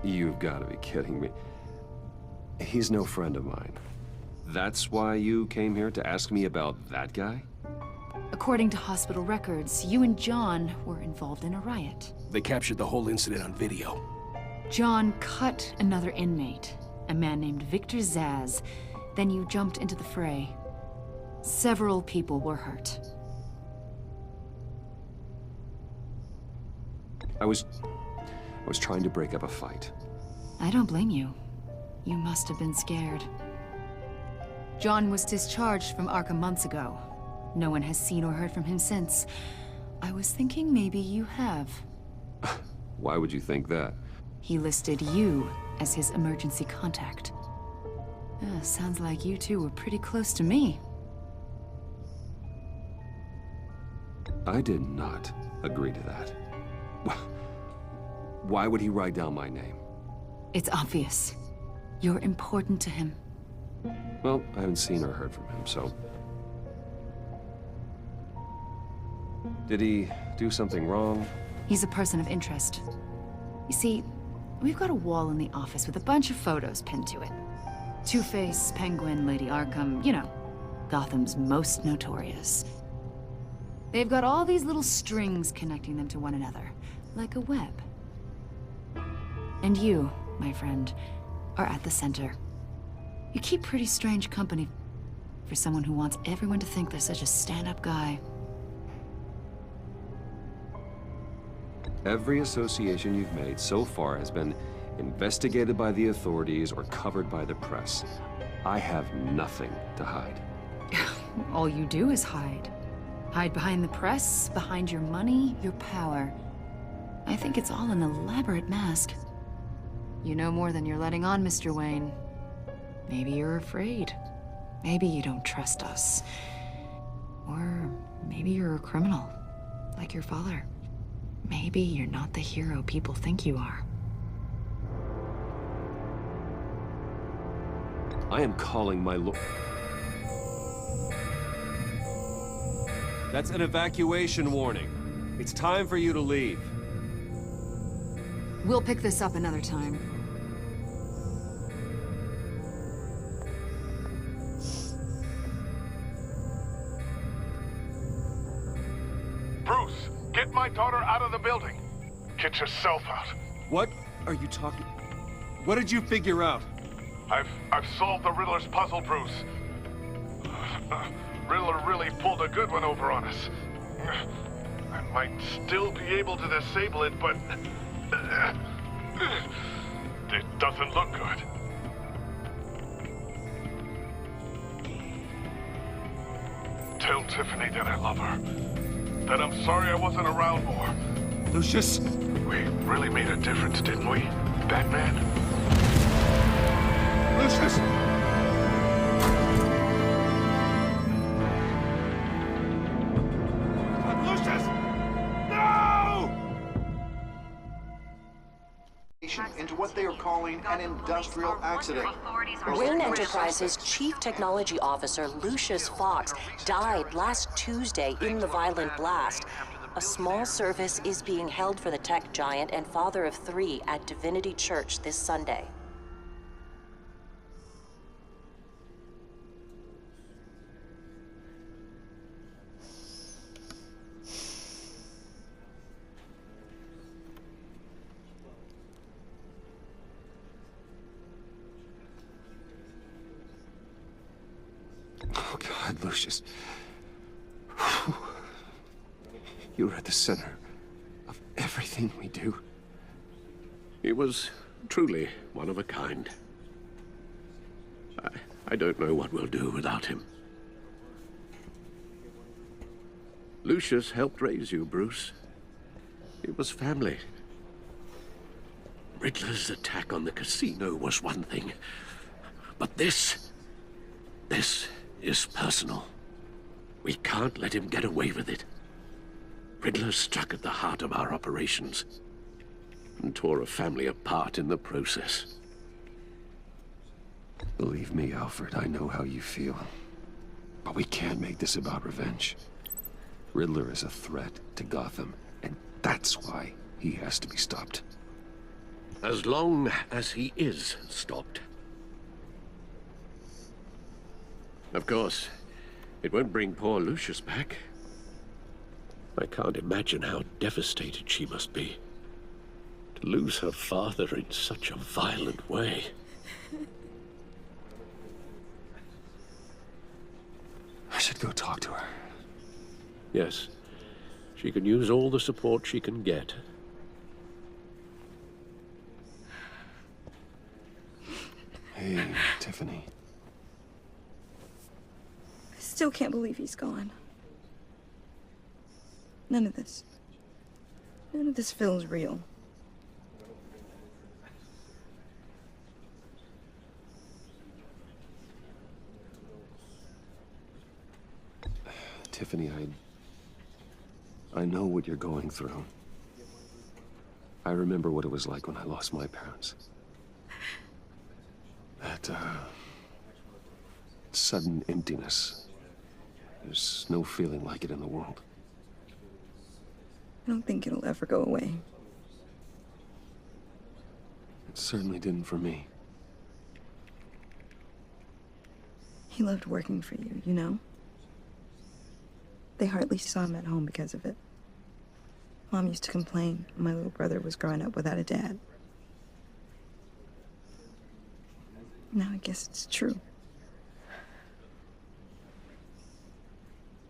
You've got to be kidding me. He's no friend of mine. That's why you came here to ask me about that guy? According to hospital records, you and John were involved in a riot. They captured the whole incident on video. John cut another inmate, a man named Victor Zsasz. Then you jumped into the fray. Several people were hurt. I was trying to break up a fight. I don't blame you. You must have been scared. John was discharged from Arkham months ago. No one has seen or heard from him since. I was thinking maybe you have. Why would you think that? He listed you as his emergency contact. Sounds like you two were pretty close to me. I did not agree to that. Why would he write down my name? It's obvious. You're important to him. Well, I haven't seen or heard from him, so... Did he do something wrong? He's a person of interest. You see, we've got a wall in the office with a bunch of photos pinned to it. Two-Face, Penguin, Lady Arkham, you know, Gotham's most notorious. They've got all these little strings connecting them to one another, like a web. And you, my friend, are at the center. You keep pretty strange company for someone who wants everyone to think they're such a stand-up guy. Every association you've made so far has been investigated by the authorities or covered by the press. I have nothing to hide. All you do is hide. Hide behind the press, behind your money, your power. I think it's all an elaborate mask. You know more than you're letting on, Mr. Wayne. Maybe you're afraid. Maybe you don't trust us. Or maybe you're a criminal, like your father. Maybe you're not the hero people think you are. I am calling my lord. That's an evacuation warning. It's time for you to leave. We'll pick this up another time. Bruce, get my daughter out of the building. Get yourself out. What are you talking? What did you figure out? I've solved the Riddler's puzzle, Bruce. Riddler really pulled a good one over on us. I might still be able to disable it, but it doesn't look good. Tell Tiffany that I love her. That I'm sorry I wasn't around more. Lucius! We really made a difference, didn't we, Batman? Lucius! Lucius! No! Into what they are calling an industrial accident. Wayne Enterprises' Chief Technology Officer, Lucius Fox, died last Tuesday in the violent blast. A small service is being held for the tech giant and father of 3 at Divinity Church this Sunday. Oh, God, Lucius. You were at the center of everything we do. He was truly one of a kind. I don't know what we'll do without him. Lucius helped raise you, Bruce. It was family. Riddler's attack on the casino was one thing, but this is personal. We can't let him get away with it. Riddler struck at the heart of our operations and tore a family apart in the process. Believe me, Alfred, I know how you feel. But we can't make this about revenge. Riddler is a threat to Gotham, and that's why he has to be stopped. As long as he is stopped. Of course, it won't bring poor Lucius back. I can't imagine how devastated she must be. To lose her father in such a violent way. I should go talk to her. Yes, she can use all the support she can get. Hey, Tiffany. I still can't believe he's gone. None of this feels real. Tiffany, I know what you're going through. I remember what it was like when I lost my parents. That, sudden emptiness. There's no feeling like it in the world. I don't think it'll ever go away. It certainly didn't for me. He loved working for you, you know? They hardly saw him at home because of it. Mom used to complain my little brother was growing up without a dad. Now I guess it's true.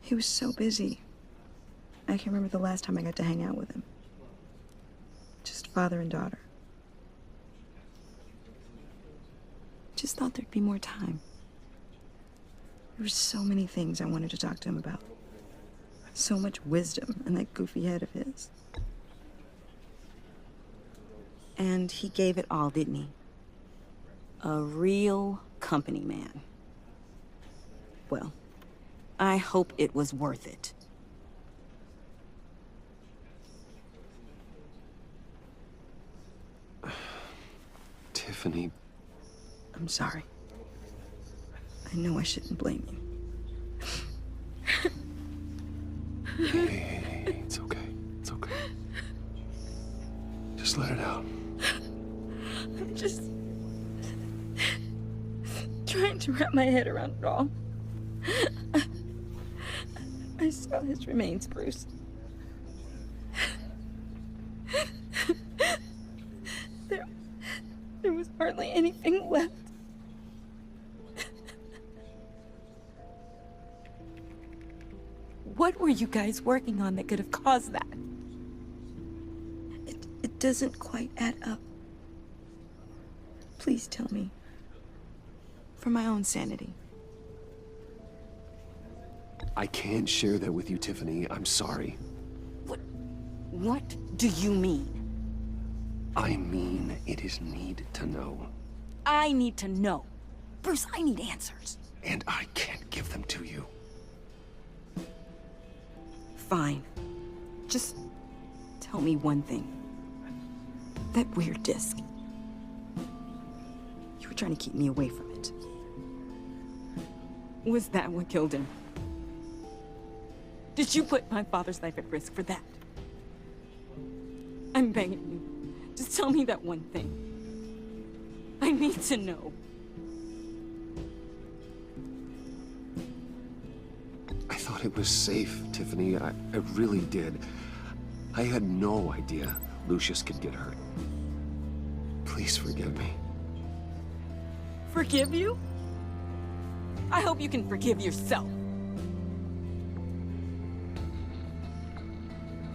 He was so busy. I can't remember the last time I got to hang out with him. Just father and daughter. Just thought there'd be more time. There were so many things I wanted to talk to him about. So much wisdom in that goofy head of his. And he gave it all, didn't he? A real company man. Well, I hope it was worth it. Tiffany. I'm sorry. I know I shouldn't blame you. Hey, it's okay. It's okay. Just let it out. I'm just trying to wrap my head around it all. I saw his remains, Bruce. What were you guys working on that could have caused that? It doesn't quite add up. Please tell me. For my own sanity. I can't share that with you, Tiffany. I'm sorry. What do you mean? I mean, it is need to know. I need to know. Bruce, I need answers. And I can't give them to you. Fine. Just tell me one thing. That weird disc. You were trying to keep me away from it. Was that what killed him? Did you put my father's life at risk for that? I'm begging you. Just tell me that one thing. I need to know. I thought it was safe, Tiffany. I really did. I had no idea Lucius could get hurt. Please forgive me. Forgive you? I hope you can forgive yourself.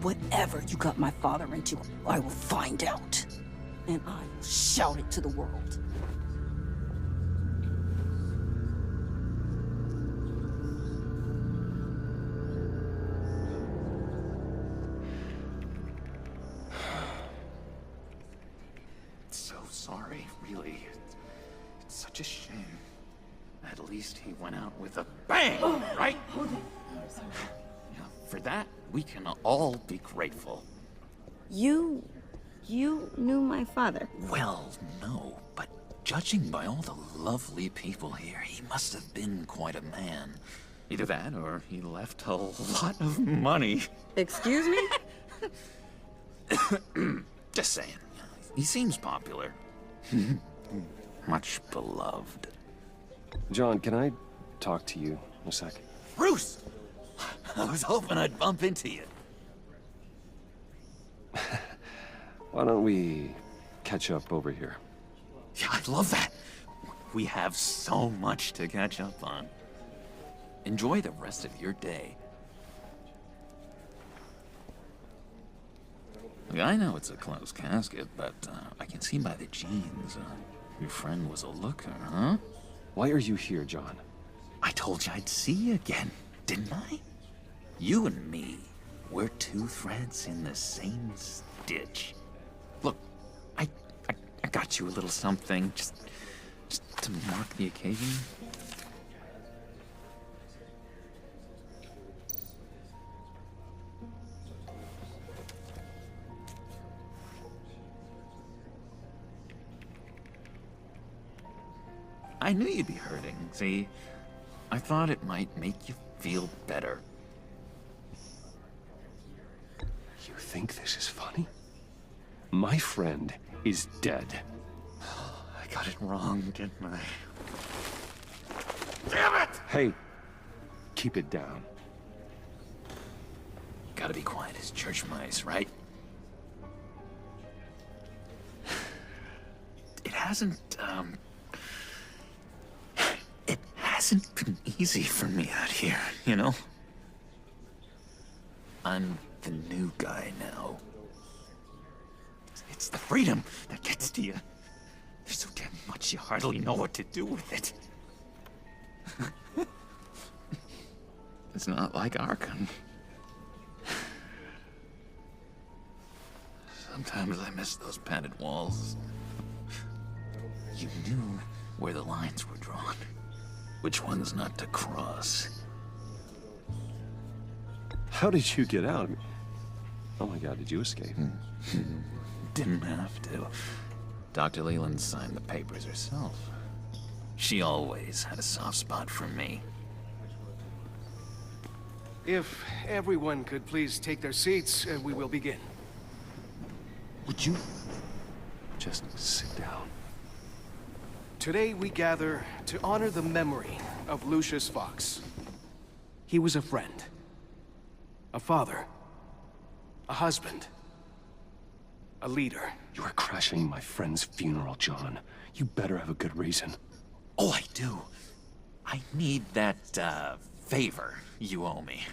Whatever you got my father into, I will find out. And I will shout it to the world. So sorry, really. It's such a shame. At least he went out with a bang, right? Yeah, for that, we can all be grateful. You knew my father? Well, no, but judging by all the lovely people here, he must have been quite a man. Either that, or he left a lot of money. Excuse me? Just saying. He seems popular. Much beloved. John, can I talk to you a sec? Bruce! I was hoping I'd bump into you. Why don't we catch up over here? Yeah, I'd love that. We have so much to catch up on. Enjoy the rest of your day. Look, I know it's a closed casket, but I can see by the jeans, your friend was a looker, huh? Why are you here, John? I told you I'd see you again, didn't I? You and me, we're two threads in the same stitch. Look, I got you a little something, just to mark the occasion. I knew you'd be hurting, see? I thought it might make you feel better. You think this is funny? My friend is dead. I got it wrong, didn't I? Damn it! Hey, keep it down. Gotta be quiet as church mice, right? It hasn't been easy for me out here, you know? I'm the new guy now. It's the freedom that gets to you. There's so damn much you hardly know what to do with it. It's not like Arkham. Sometimes I miss those padded walls. You knew where the lines were drawn. Which ones not to cross. How did you get out? Oh my God, did you escape? Didn't have to. Dr. Leland signed the papers herself. She always had a soft spot for me. If everyone could please take their seats, we will begin. Would you just sit down? Today we gather to honor the memory of Lucius Fox. He was a friend, a father, a husband, a leader. You are crashing my friend's funeral, John. You better have a good reason. Oh, I do. I need that, favor you owe me.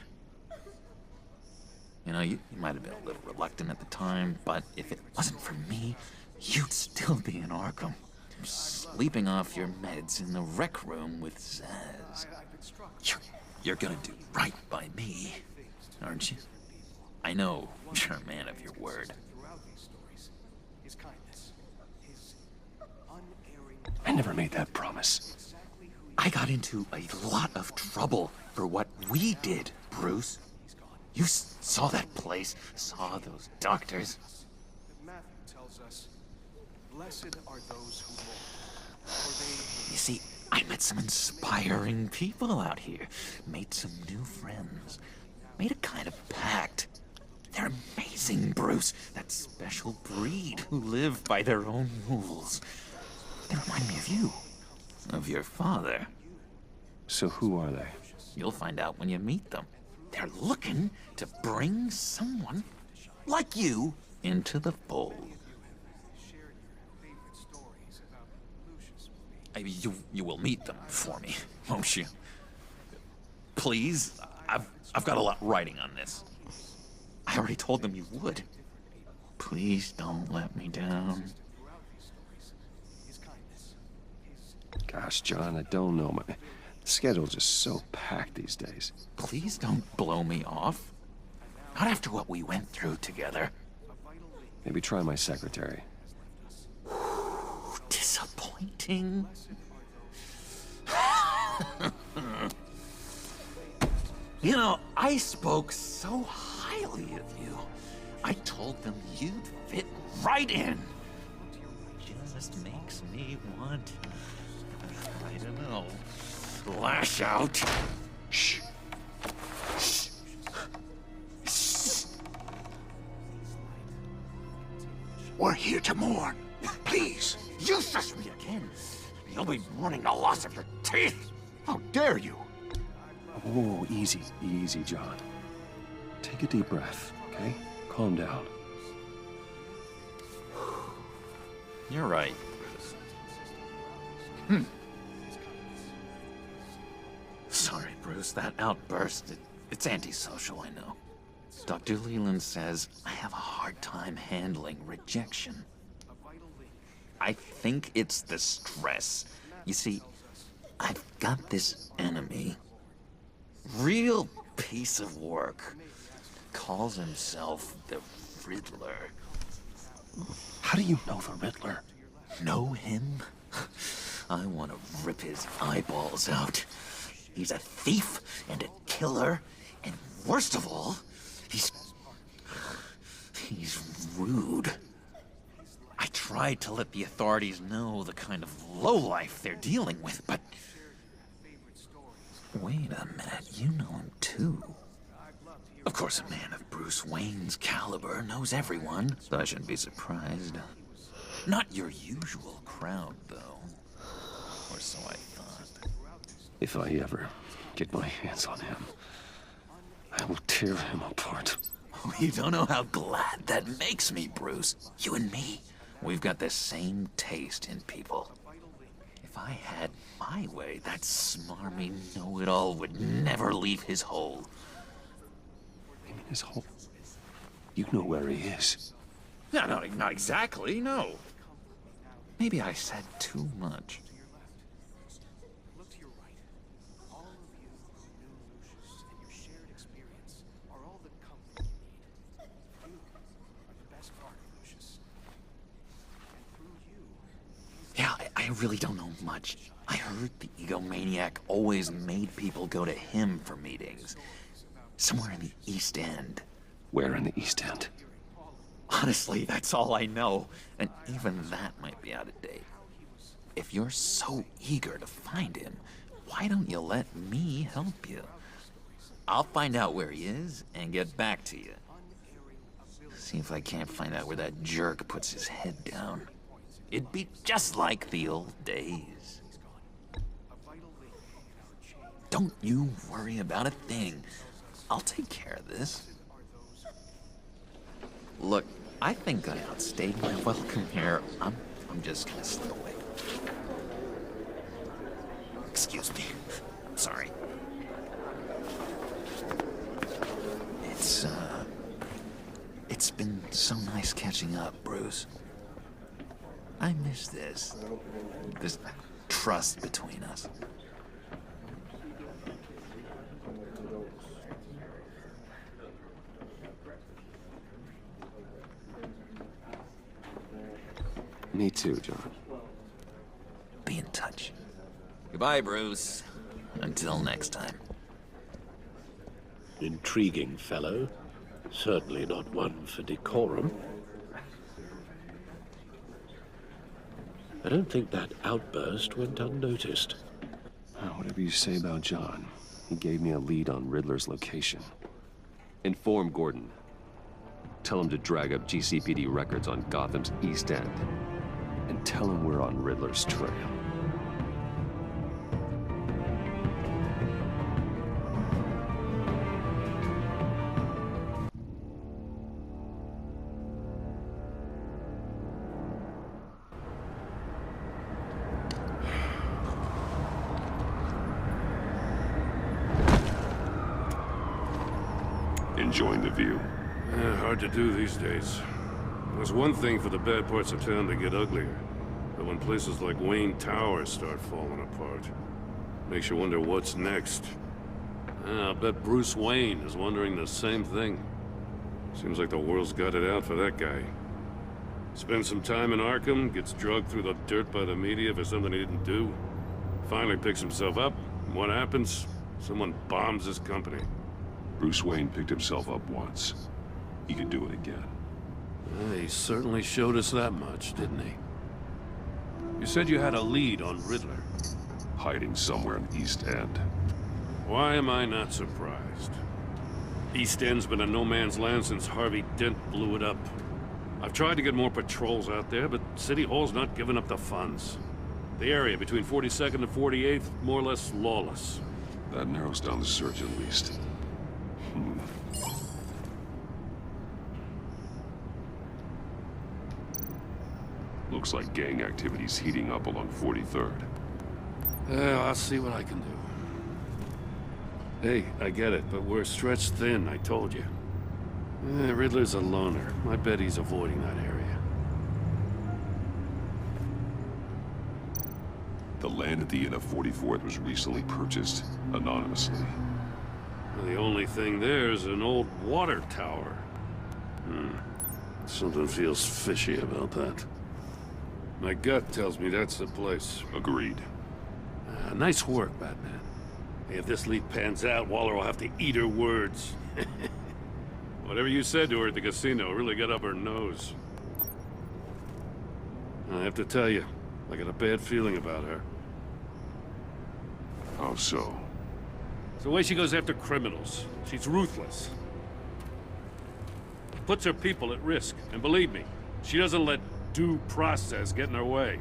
You know, you might have been a little reluctant at the time, but if it wasn't for me, you'd still be in Arkham. Sleeping off your meds in the rec room with Zaz. You're gonna do right by me, aren't you? I know you're a man of your word. I never made that promise. I got into a lot of trouble for what we did, Bruce. You saw that place, saw those doctors. Matthew tells us, blessed are those who mourn, for You see, I met some inspiring people out here. Made some new friends. Made a kind of pact. They're amazing, Bruce. That special breed who live by their own rules. They remind me of you. Of your father. So who are they? You'll find out when you meet them. They're looking to bring someone like you into the fold. You will meet them for me, won't you? Please, I've got a lot writing on this. I already told them you would. Please don't let me down. Gosh, John, I don't know. My schedule's just so packed these days. Please don't blow me off. Not after what we went through together. Maybe try my secretary. Disappointing. You know, I spoke so highly of you. I told them you'd fit right in. Just makes me want, I don't know, lash out. Shh. Shh. Shh. We're here to mourn. Please, you shush me again. You'll be mourning the loss of your teeth. How dare you? Oh, easy, easy, John. Take a deep breath, okay? Calm down. You're right, Bruce. Sorry, Bruce, that outburst, it's antisocial, I know. Dr. Leland says I have a hard time handling rejection. I think it's the stress. You see, I've got this enemy. Real piece of work. Calls himself the Riddler. How do you know the Riddler? Know him? I want to rip his eyeballs out. He's a thief and a killer, and worst of all, he's rude. I tried to let the authorities know the kind of lowlife they're dealing with, but... Wait a minute, you know him too. Of course, a man of Bruce Wayne's caliber knows everyone, so I shouldn't be surprised. Not your usual crowd, though. Or so I thought. If I ever get my hands on him, I will tear him apart. You don't know how glad that makes me, Bruce. You and me, we've got the same taste in people. If I had my way, that smarmy know-it-all would never leave his hole. You mean his hole? You know where he is. No, not exactly, no. Maybe I said too much. Yeah, I really don't know much. I heard the egomaniac always made people go to him for meetings. Somewhere in the East End. Where in the East End? Honestly, that's all I know. And even that might be out of date. If you're so eager to find him, why don't you let me help you? I'll find out where he is and get back to you. See if I can't find out where that jerk puts his head down. It'd be just like the old days. Don't you worry about a thing. I'll take care of this. Look, I think I outstayed my welcome here. I'm just gonna slip away. Excuse me. I'm sorry. It's Thanks catching up, Bruce. I miss this. This trust between us. Me too, John. Be in touch. Goodbye, Bruce. Until next time. Intriguing fellow. Certainly not one for decorum. I don't think that outburst went unnoticed. Whatever you say about John, he gave me a lead on Riddler's location. Inform Gordon. Tell him to drag up GCPD records on Gotham's East End. And tell him we're on Riddler's trail. Enjoying the view? Hard to do these days. There's one thing for the bad parts of town to get uglier. But when places like Wayne Tower start falling apart, makes you wonder what's next. I'll bet Bruce Wayne is wondering the same thing. Seems like the world's got it out for that guy. Spends some time in Arkham, gets drugged through the dirt by the media for something he didn't do. Finally picks himself up, and what happens? Someone bombs his company. Bruce Wayne picked himself up once. He could do it again. He certainly showed us that much, didn't he? You said you had a lead on Riddler. Hiding somewhere in East End. Why am I not surprised? East End's been a no-man's land since Harvey Dent blew it up. I've tried to get more patrols out there, but City Hall's not giving up the funds. The area between 42nd and 48th, more or less lawless. That narrows down the search at least. Looks like gang activity's heating up along 43rd. Yeah, I'll see what I can do. Hey, I get it, but we're stretched thin, I told you. Riddler's a loner. I bet he's avoiding that area. The land at the end of 44th was recently purchased, anonymously. The only thing there is an old water tower. Something feels fishy about that. My gut tells me that's the place. Agreed. Nice work, Batman. If this lead pans out, Waller will have to eat her words. Whatever you said to her at the casino really got up her nose. I have to tell you, I got a bad feeling about her. How so? It's the way she goes after criminals. She's ruthless. Puts her people at risk. And believe me, she doesn't let due process get in her way.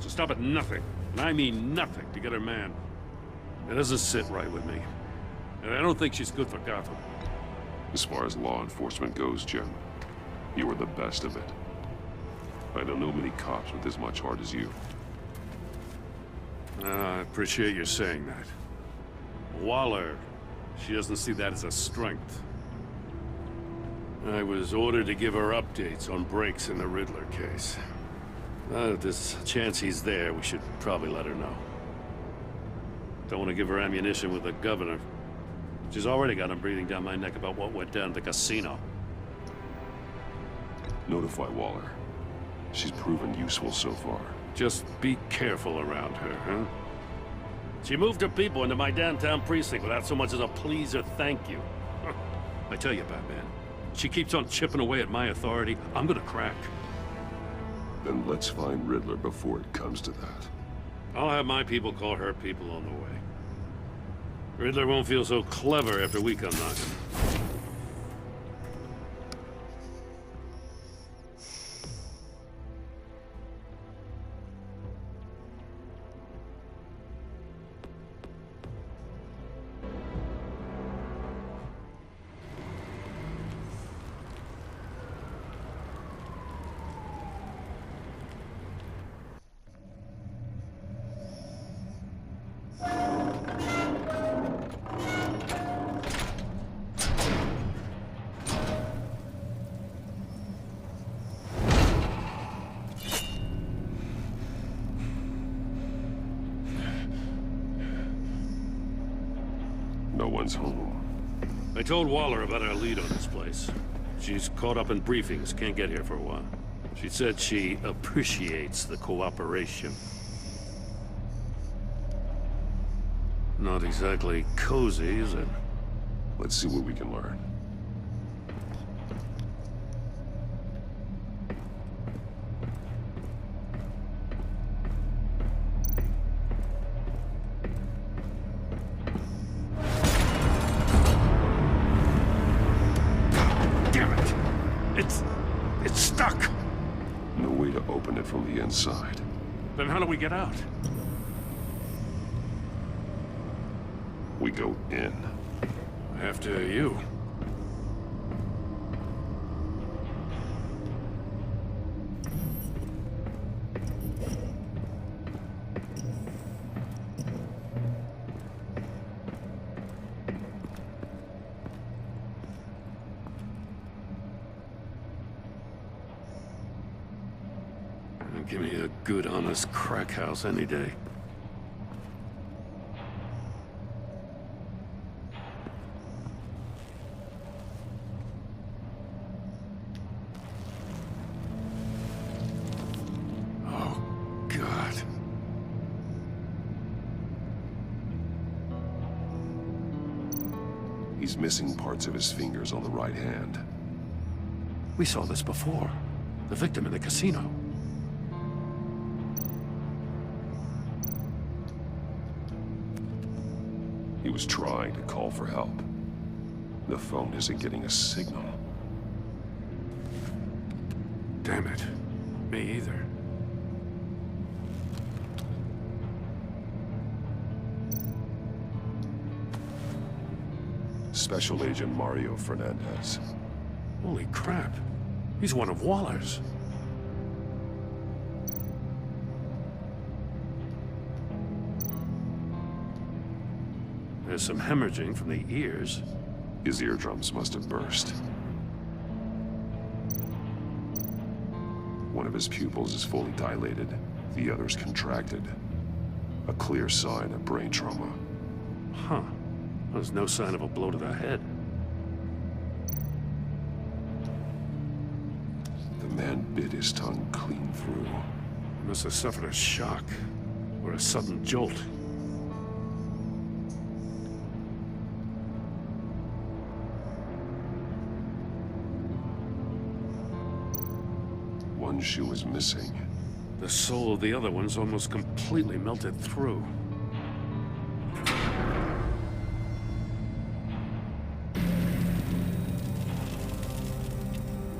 So stop at nothing, and I mean nothing, to get her man. It doesn't sit right with me. And I don't think she's good for Gotham. As far as law enforcement goes, Jim, you are the best of it. I don't know many cops with as much heart as you. I appreciate you saying that. Waller, she doesn't see that as a strength. I was ordered to give her updates on breaks in the Riddler case. If there's a chance he's there, we should probably let her know. Don't want to give her ammunition with the governor. She's already got him breathing down my neck about what went down at the casino. Notify Waller. She's proven useful so far. Just be careful around her, huh? She moved her people into my downtown precinct without so much as a please or thank you. I tell you, Batman, she keeps on chipping away at my authority, I'm gonna crack. Then let's find Riddler before it comes to that. I'll have my people call her people on the way. Riddler won't feel so clever after we come knocking. one's home. I told Waller about our lead on this place. She's caught up in briefings, can't get here for a while. She said she appreciates the cooperation. Not exactly cozy, is it? Let's see what we can learn. Damn it! It's stuck! No way to open it from the inside. Then how do we get out? We go in. After you. Give me a good, honest crack house any day. Oh, God. He's missing parts of his fingers on the right hand. We saw this before. The victim in the casino. He was trying to call for help. The phone isn't getting a signal. Damn it. Me either. Special Agent Mario Fernandez. Holy crap. He's one of Waller's. There's some hemorrhaging from the ears. His eardrums must have burst. One of his pupils is fully dilated, the other's contracted. A clear sign of brain trauma. Huh. There's no sign of a blow to the head. The man bit his tongue clean through. He must have suffered a shock, or a sudden jolt. One shoe is missing. The sole of the other one's almost completely melted through.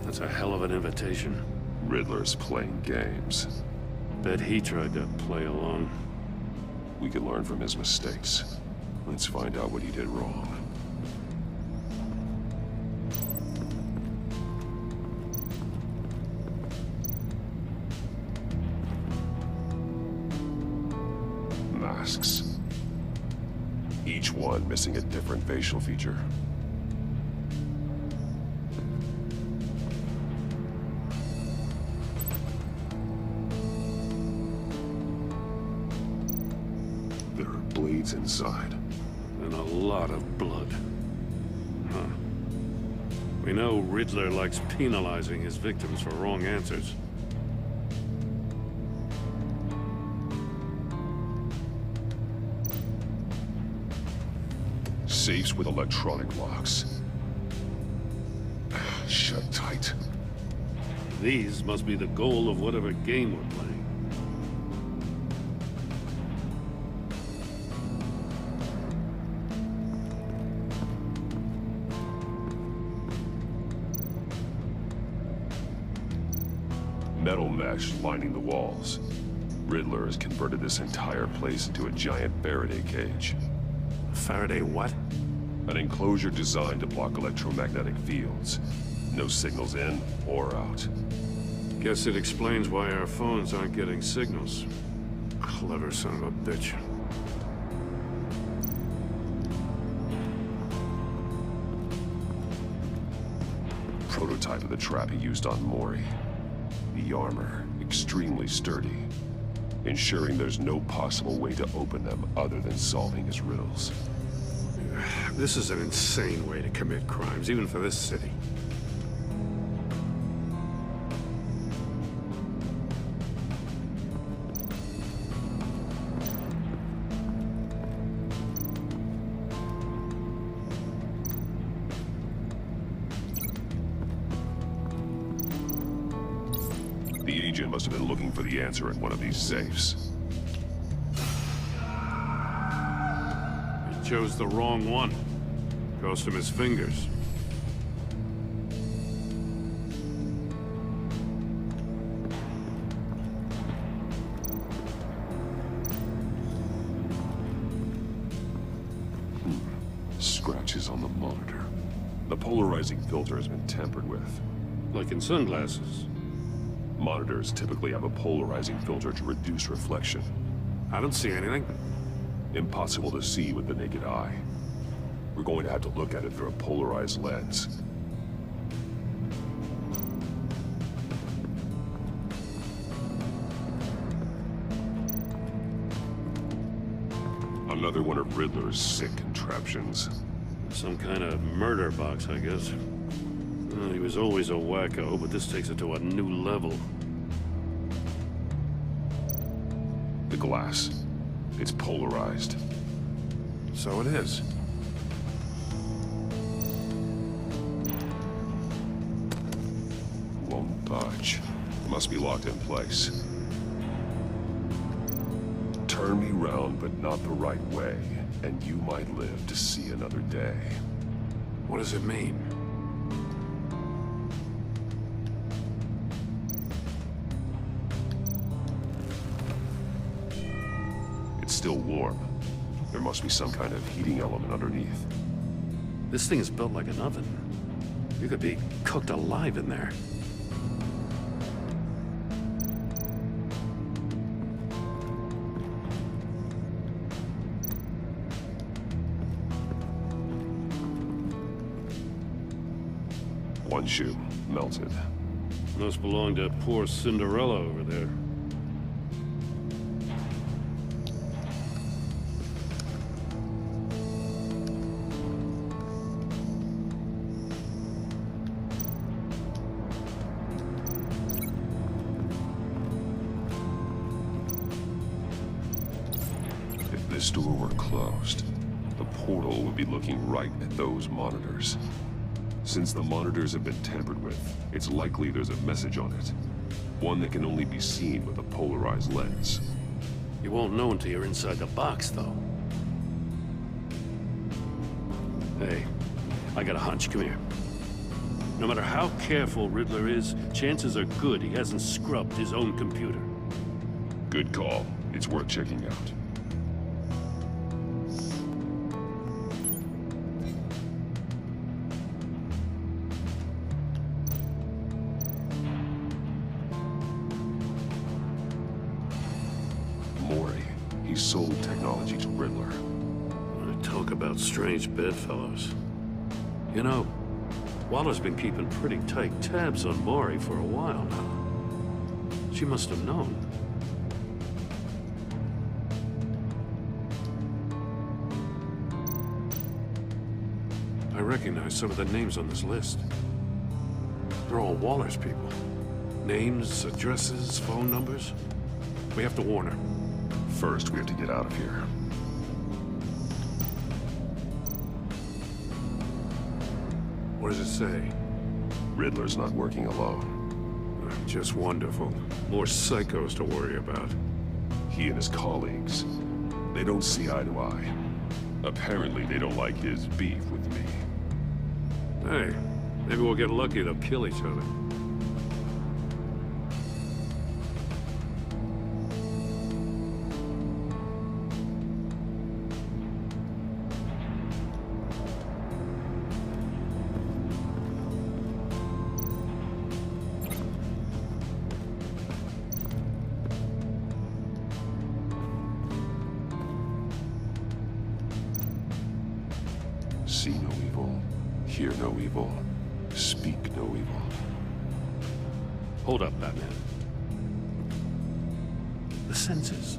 That's a hell of an invitation. Riddler's playing games. Bet he tried to play along. We could learn from his mistakes. Let's find out what he did wrong. Masks. Each one missing a different facial feature. There are blades inside. And a lot of blood. Huh. We know Riddler likes penalizing his victims for wrong answers. Safes with electronic locks. Shut tight. These must be the goal of whatever game we're playing. Metal mesh lining the walls. Riddler has converted this entire place into a giant Faraday cage. Faraday what? An enclosure designed to block electromagnetic fields. No signals in or out. Guess it explains why our phones aren't getting signals. Clever son of a bitch. Prototype of the trap he used on Mori. The armor, extremely sturdy, ensuring there's no possible way to open them other than solving his riddles. This is an insane way to commit crimes, even for this city. The agent must have been looking for the answer in one of these safes. He chose the wrong one. Cost him his fingers. Scratches on the monitor. The polarizing filter has been tampered with. Like in sunglasses. Monitors typically have a polarizing filter to reduce reflection. I don't see anything. Impossible to see with the naked eye. We're going to have to look at it through a polarized lens. Another one of Riddler's sick contraptions. Some kind of murder box, I guess. Well, he was always a wacko, but this takes it to a new level. The glass. It's polarized. So it is. Won't budge. Must be locked in place. Turn me round, but not the right way, and you might live to see another day. What does it mean? It's still warm. There must be some kind of heating element underneath. This thing is built like an oven. You could be cooked alive in there. One shoe, melted. Must belong to poor Cinderella over there. If this door were closed, the portal would be looking right at those monitors. Since the monitors have been tampered with, it's likely there's a message on it. One that can only be seen with a polarized lens. You won't know until you're inside the box, though. Hey, I got a hunch. Come here. No matter how careful Riddler is, chances are good he hasn't scrubbed his own computer. Good call. It's worth checking out. He sold technology to Riddler. Talk about strange bedfellows. You know, Waller's been keeping pretty tight tabs on Maury for a while now. She must have known. I recognize some of the names on this list. They're all Waller's people. Names, addresses, phone numbers. We have to warn her. First, we have to get out of here. What does it say? Riddler's not working alone. Just wonderful. More psychos to worry about. He and his colleagues, they don't see eye to eye. Apparently, they don't like his beef with me. Hey, maybe we'll get lucky they'll kill each other. See no evil, hear no evil, speak no evil. Hold up, Batman. The senses.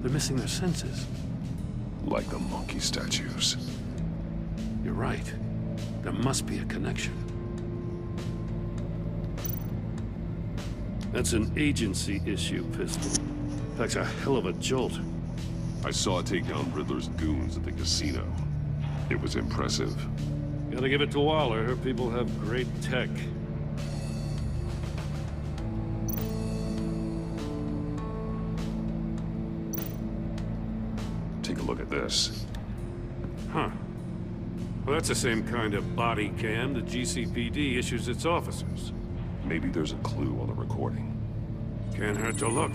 They're missing their senses. Like the monkey statues. You're right. There must be a connection. That's an agency issue, Pistol. That's a hell of a jolt. I saw it take down Riddler's goons at the casino. It was impressive. Gotta give it to Waller. Her people have great tech. Take a look at this. Huh. Well, that's the same kind of body cam the GCPD issues its officers. Maybe there's a clue on the recording. Can't hurt to look.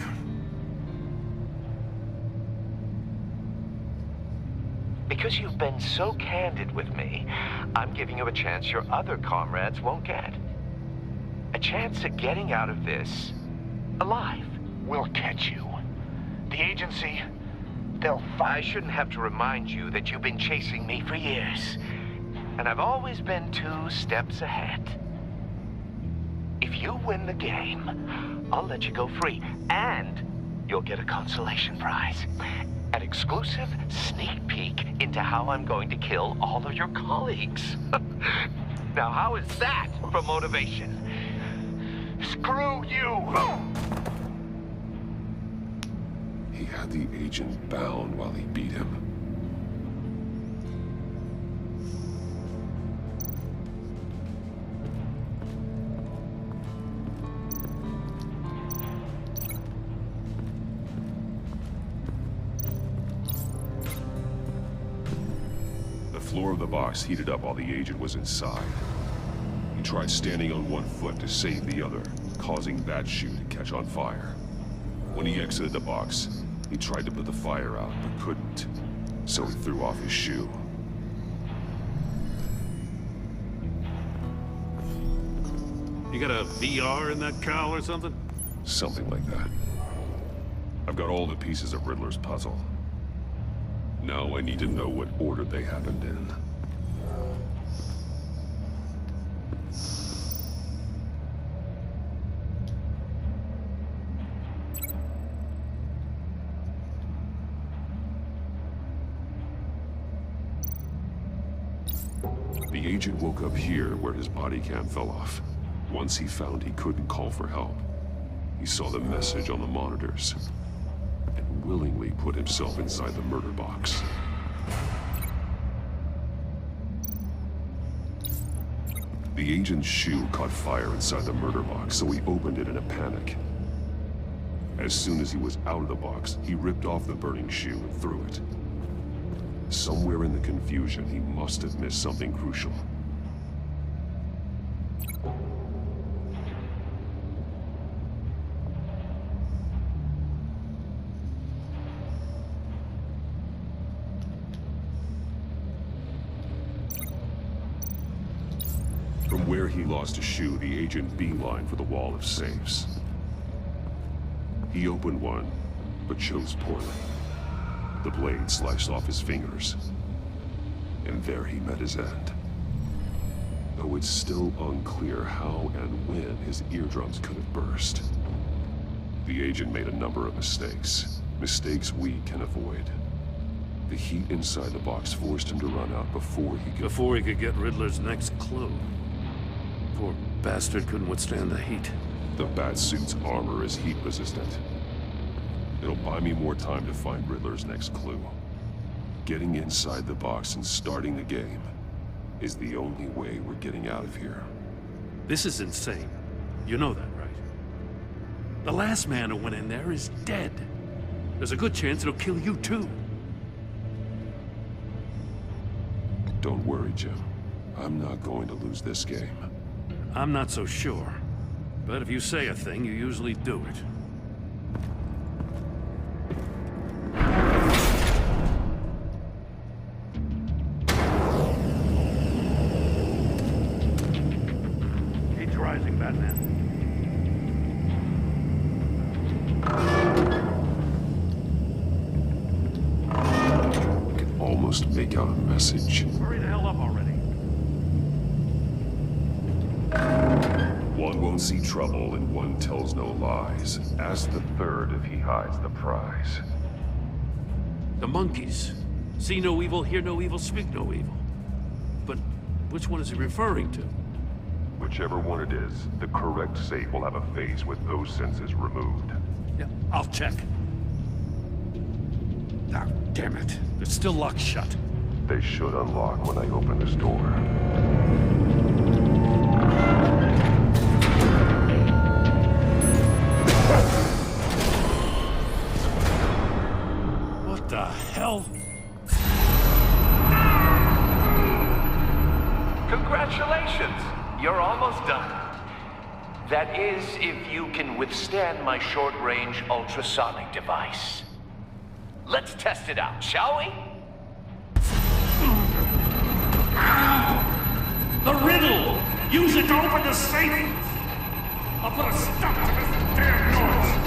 Because you've been so candid with me, I'm giving you a chance your other comrades won't get. A chance at getting out of this alive. We'll catch you. The agency, they'll I shouldn't have to remind you that you've been chasing me for years. And I've always been 2 steps ahead. If you win the game, I'll let you go free. And you'll get a consolation prize. An exclusive sneak peek into how I'm going to kill all of your colleagues. Now, how is that for motivation? Screw you! He had the agent bound while he beat him. The floor of the box heated up while the agent was inside. He tried standing on one foot to save the other, causing that shoe to catch on fire. When he exited the box, he tried to put the fire out, but couldn't, so he threw off his shoe. You got a VR in that cowl or something? Something like that. I've got all the pieces of Riddler's puzzle. Now I need to know what order they happened in. The agent woke up here where his body cam fell off. Once he found he couldn't call for help, he saw the message on the monitors and willingly put himself inside the murder box. The agent's shoe caught fire inside the murder box, so he opened it in a panic. As soon as he was out of the box, he ripped off the burning shoe and threw it. Somewhere in the confusion, he must have missed something crucial. From where he lost a shoe, the agent beelined for the wall of safes. He opened one, but chose poorly. The blade sliced off his fingers, and there he met his end. Though it's still unclear how and when his eardrums could have burst. The agent made a number of mistakes. Mistakes we can avoid. The heat inside the box forced him to run out before he could get Riddler's next clue. Poor bastard couldn't withstand the heat. The Batsuit's armor is heat resistant. It'll buy me more time to find Riddler's next clue. Getting inside the box and starting the game is the only way we're getting out of here. This is insane. You know that, right? The last man who went in there is dead. There's a good chance it'll kill you too. Don't worry, Jim. I'm not going to lose this game. I'm not so sure. But if you say a thing, you usually do it. Heat's rising, Batman. I can almost make out a message. Hurry the hell up already. One won't see trouble and one tells no lies. Ask the third if he hides the prize. The monkeys. See no evil, hear no evil, speak no evil. Which one is he referring to? Whichever one it is, the correct safe will have a phase with those senses removed. Yeah, I'll check. Ah, damn it. It's still locked shut. They should unlock when I open this door. What the hell? Congratulations! You're almost done. That is, if you can withstand my short-range ultrasonic device. Let's test it out, shall we? The riddle! Use it to open the safe! I'll put a stop to this damn noise!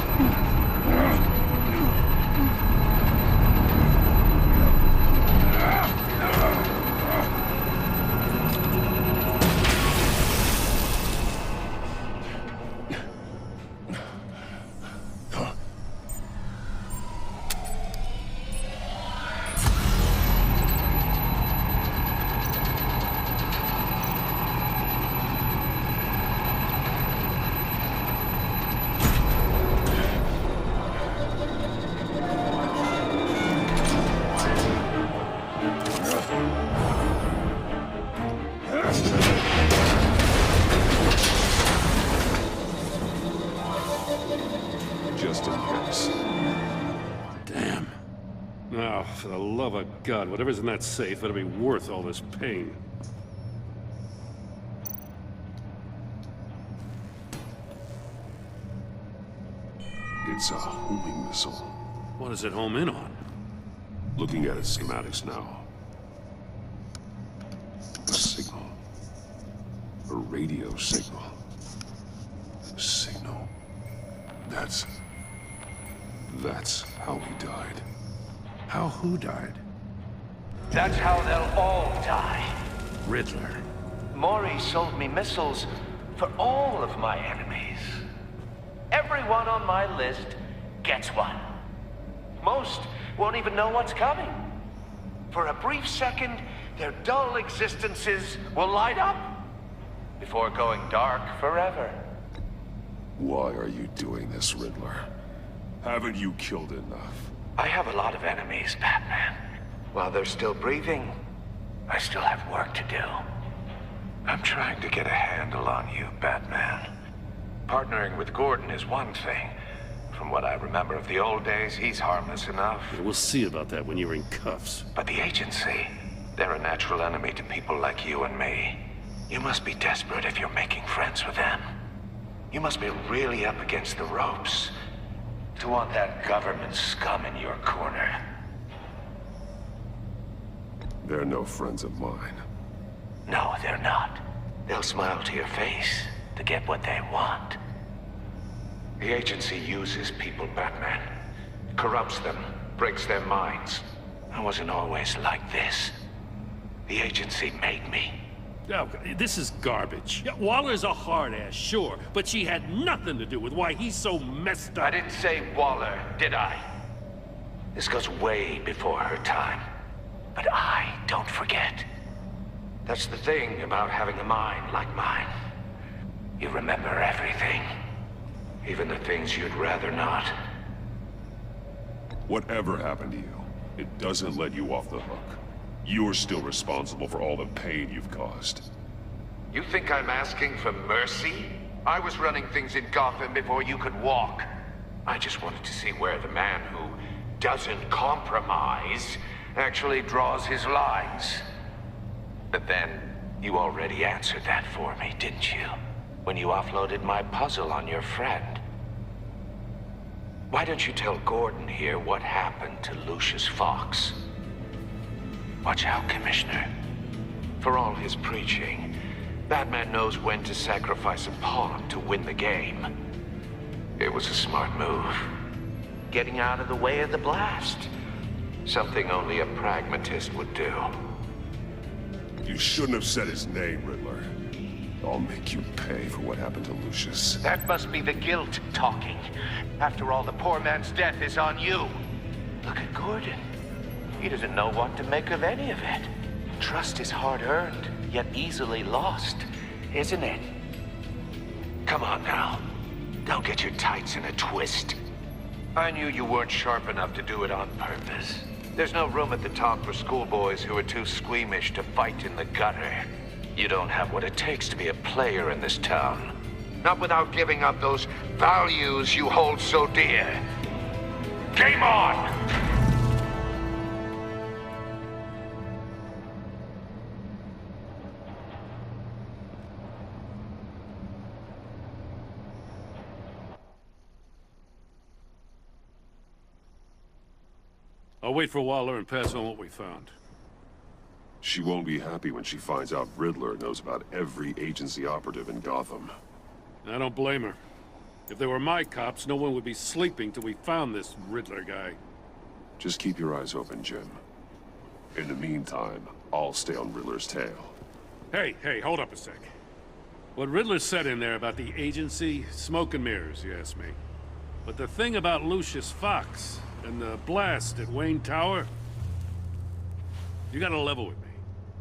Just in case. Damn. Now, for the love of God, whatever's in that safe better be worth all this pain. It's a homing missile. What does it home in on? Looking at its schematics now. A signal. A radio signal. A signal. That's how he died. How who died? That's how they'll all die. Riddler. Maury sold me missiles for all of my enemies. Everyone on my list gets one. Most won't even know what's coming. For a brief second, their dull existences will light up before going dark forever. Why are you doing this, Riddler? Haven't you killed enough? I have a lot of enemies, Batman. While they're still breathing, I still have work to do. I'm trying to get a handle on you, Batman. Partnering with Gordon is one thing. From what I remember of the old days, he's harmless enough. We'll see about that when you're in cuffs. But the agency, they're a natural enemy to people like you and me. You must be desperate if you're making friends with them. You must be really up against the ropes to want that government scum in your corner. They're no friends of mine. No, they're not. They'll smile to your face to get what they want. The agency uses people, Batman. Corrupts them, breaks their minds. I wasn't always like this. The agency made me. Oh, this is garbage. Yeah, Waller's a hard-ass, sure, but she had nothing to do with why he's so messed up. I didn't say Waller, did I? This goes way before her time. But I don't forget. That's the thing about having a mind like mine. You remember everything. Even the things you'd rather not. Whatever happened to you, it doesn't let you off the hook. You're still responsible for all the pain you've caused. You think I'm asking for mercy? I was running things in Gotham before you could walk. I just wanted to see where the man who doesn't compromise actually draws his lines. But then, you already answered that for me, didn't you? When you offloaded my puzzle on your friend. Why don't you tell Gordon here what happened to Lucius Fox? Watch out, Commissioner. For all his preaching, Batman knows when to sacrifice a pawn to win the game. It was a smart move. Getting out of the way of the blast. Something only a pragmatist would do. You shouldn't have said his name, Riddler. I'll make you pay for what happened to Lucius. That must be the guilt talking. After all, the poor man's death is on you. Look at Gordon. He doesn't know what to make of any of it. Trust is hard-earned, yet easily lost, isn't it? Come on now. Don't get your tights in a twist. I knew you weren't sharp enough to do it on purpose. There's no room at the top for schoolboys who are too squeamish to fight in the gutter. You don't have what it takes to be a player in this town. Not without giving up those values you hold so dear. Game on! I'll wait for Waller and pass on what we found. She won't be happy when she finds out Riddler knows about every agency operative in Gotham. I don't blame her. If they were my cops, no one would be sleeping till we found this Riddler guy. Just keep your eyes open, Jim. In the meantime, I'll stay on Riddler's tail. Hey, hold up a sec. What Riddler said in there about the agency, smoke and mirrors, you ask me. But the thing about Lucius Fox and the blast at Wayne Tower, you gotta level with me.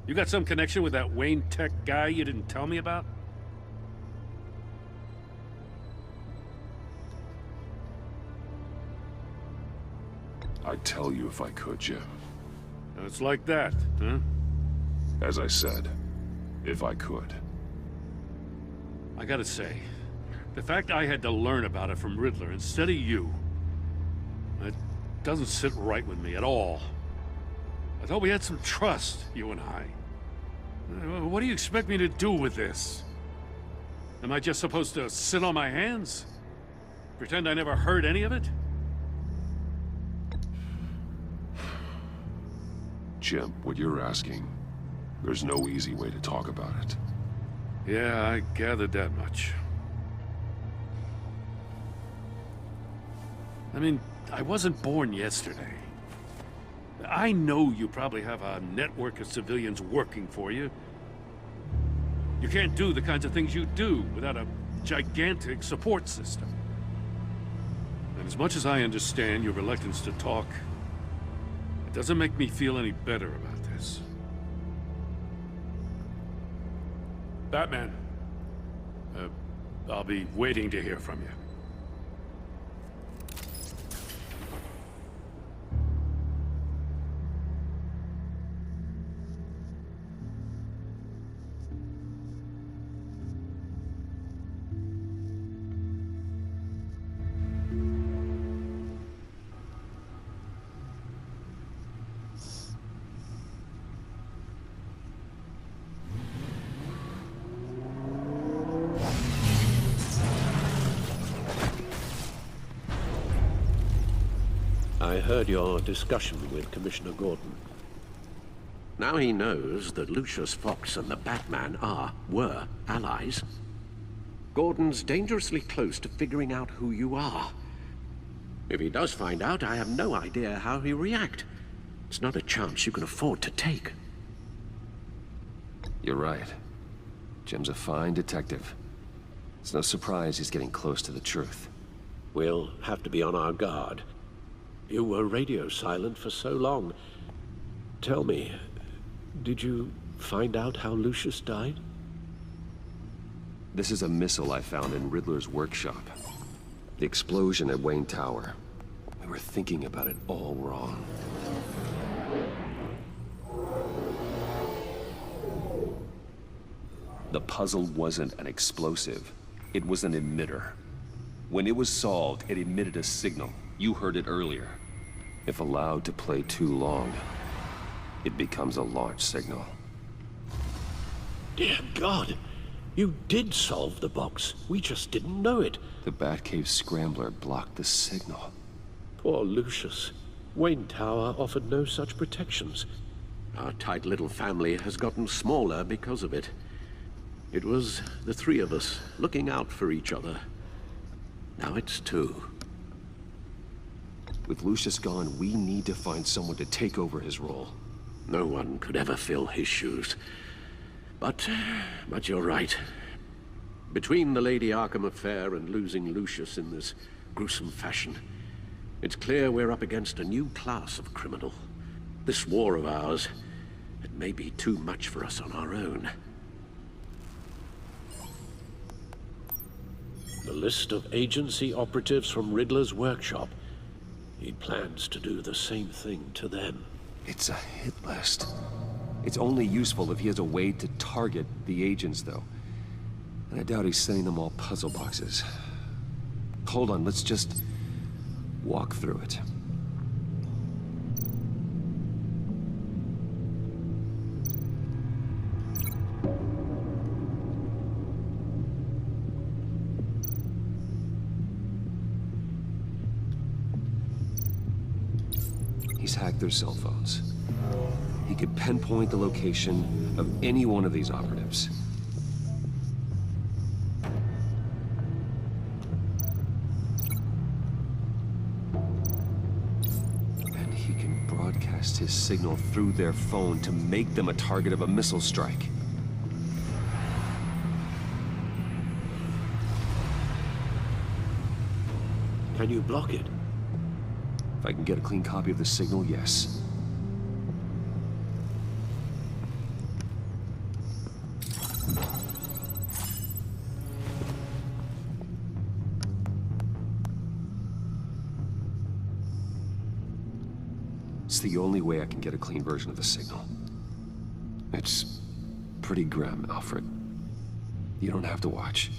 You got some connection with that Wayne Tech guy you didn't tell me about? I'd tell you if I could, Jim. And it's like that, huh? As I said, if I could. I gotta say, the fact I had to learn about it from Riddler instead of you, it doesn't sit right with me at all. I thought we had some trust, you and I. What do you expect me to do with this? Am I just supposed to sit on my hands? Pretend I never heard any of it? Jim, what you're asking, there's no easy way to talk about it. Yeah, I gathered that much. I mean, I wasn't born yesterday. I know you probably have a network of civilians working for you. You can't do the kinds of things you do without a gigantic support system. And as much as I understand your reluctance to talk, it doesn't make me feel any better about this. Batman, I'll be waiting to hear from you. I heard your discussion with Commissioner Gordon. Now he knows that Lucius Fox and the Batman were allies. Gordon's dangerously close to figuring out who you are. If he does find out, I have no idea how he'll react. It's not a chance you can afford to take. You're right. Jim's a fine detective. It's no surprise he's getting close to the truth. We'll have to be on our guard. You were radio silent for so long. Tell me, did you find out how Lucius died? This is a missile I found in Riddler's workshop. The explosion at Wayne Tower. We were thinking about it all wrong. The puzzle wasn't an explosive. It was an emitter. When it was solved, it emitted a signal. You heard it earlier. If allowed to play too long, it becomes a launch signal. Dear God, you did solve the box. We just didn't know it. The Batcave scrambler blocked the signal. Poor Lucius. Wayne Tower offered no such protections. Our tight little family has gotten smaller because of it. It was the three of us looking out for each other. Now it's two. With Lucius gone, we need to find someone to take over his role. No one could ever fill his shoes. But you're right. Between the Lady Arkham affair and losing Lucius in this gruesome fashion, it's clear we're up against a new class of criminal. This war of ours, it may be too much for us on our own. list of agency operatives from Riddler's workshop. He plans to do the same thing to them. It's a hit list. It's only useful if he has a way to target the agents, though. And I doubt he's sending them all puzzle boxes. Hold on, let's just walk through it. He's hacked their cell phones. He could pinpoint the location of any one of these operatives. And he can broadcast his signal through their phone to make them a target of a missile strike. Can you block it? If I can get a clean copy of the signal, yes. It's the only way I can get a clean version of the signal. It's pretty grim, Alfred. You don't have to watch.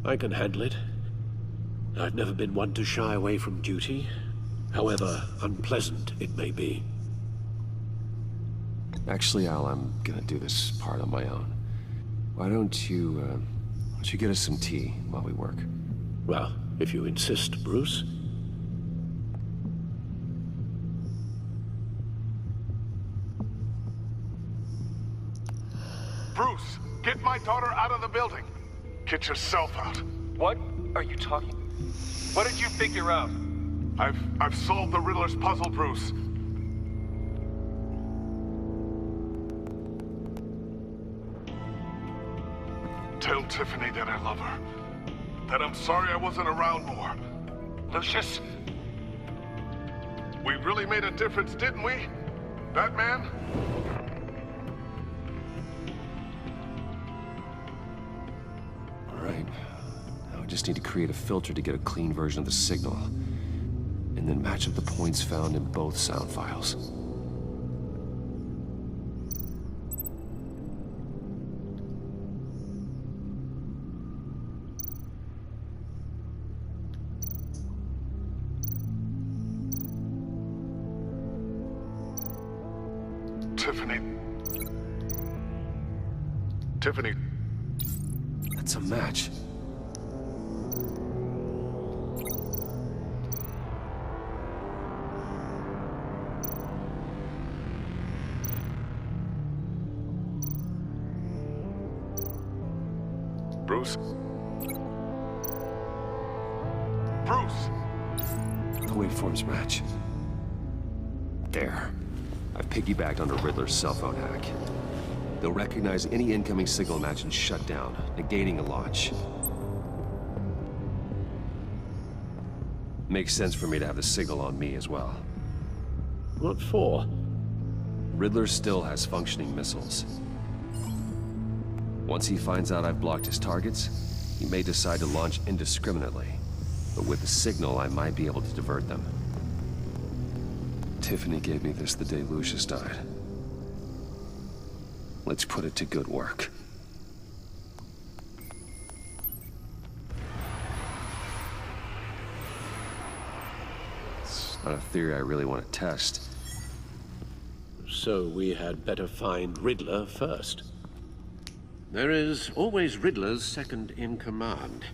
I can handle it. I've never been one to shy away from duty, however unpleasant it may be. Actually, Al, I'm gonna do this part on my own. Why don't you get us some tea while we work? Well, if you insist, Bruce. Bruce, get my daughter out of the building. Get yourself out. What are you talking? What did you figure out? I've solved the Riddler's puzzle, Bruce. Tell Tiffany that I love her. That I'm sorry I wasn't around more. Lucius? We really made a difference, didn't we? Batman? Right. Now I just need to create a filter to get a clean version of the signal. And then match up the points found in both sound files. Tiffany. That's a match. Bruce? Bruce! The waveforms match. There. I've piggybacked onto Riddler's cell phone hack. They'll recognize any incoming signal match and shut down, negating a launch. Makes sense for me to have the signal on me as well. What for? Riddler still has functioning missiles. Once he finds out I've blocked his targets, he may decide to launch indiscriminately. But with the signal, I might be able to divert them. Tiffany gave me this the day Lucius died. Let's put it to good work. It's not a theory I really want to test. So we had better find Riddler first. There is always Riddler's second-in-command.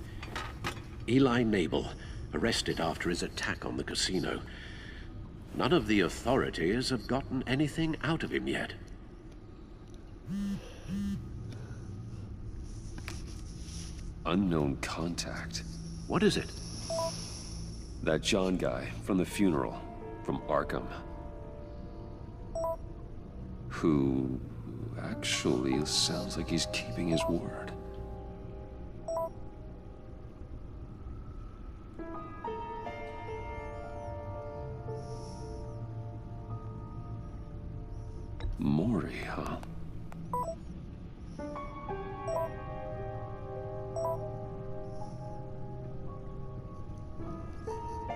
Eli Nabel, arrested after his attack on the casino. None of the authorities have gotten anything out of him yet. Unknown contact. What is it? That John guy from the funeral, from Arkham. Who actually sounds like he's keeping his word. Mori, huh?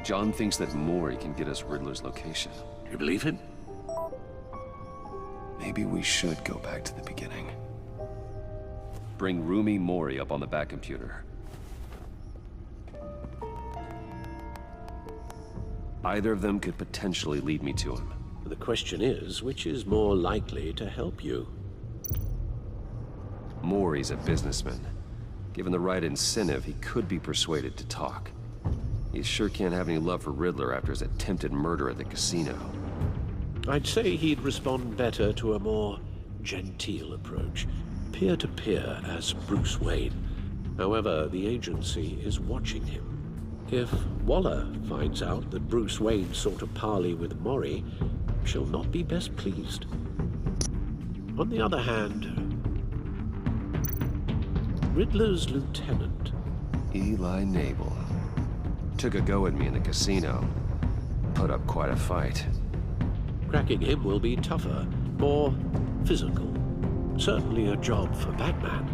John thinks that Mori can get us Riddler's location. You believe him? Maybe we should go back to the beginning. Bring Rumi Mori up on the back computer. Either of them could potentially lead me to him. The question is, which is more likely to help you? Mori's a businessman. Given the right incentive, he could be persuaded to talk. He sure can't have any love for Riddler after his attempted murder at the casino. I'd say he'd respond better to a more genteel approach. Peer-to-peer as Bruce Wayne. However, the agency is watching him. If Waller finds out that Bruce Wayne sought a parley with Mori, she'll not be best pleased. On the other hand, Riddler's lieutenant, Eli Nabel, took a go at me in the casino. Put up quite a fight. cracking him will be tougher, more physical. Certainly a job for Batman.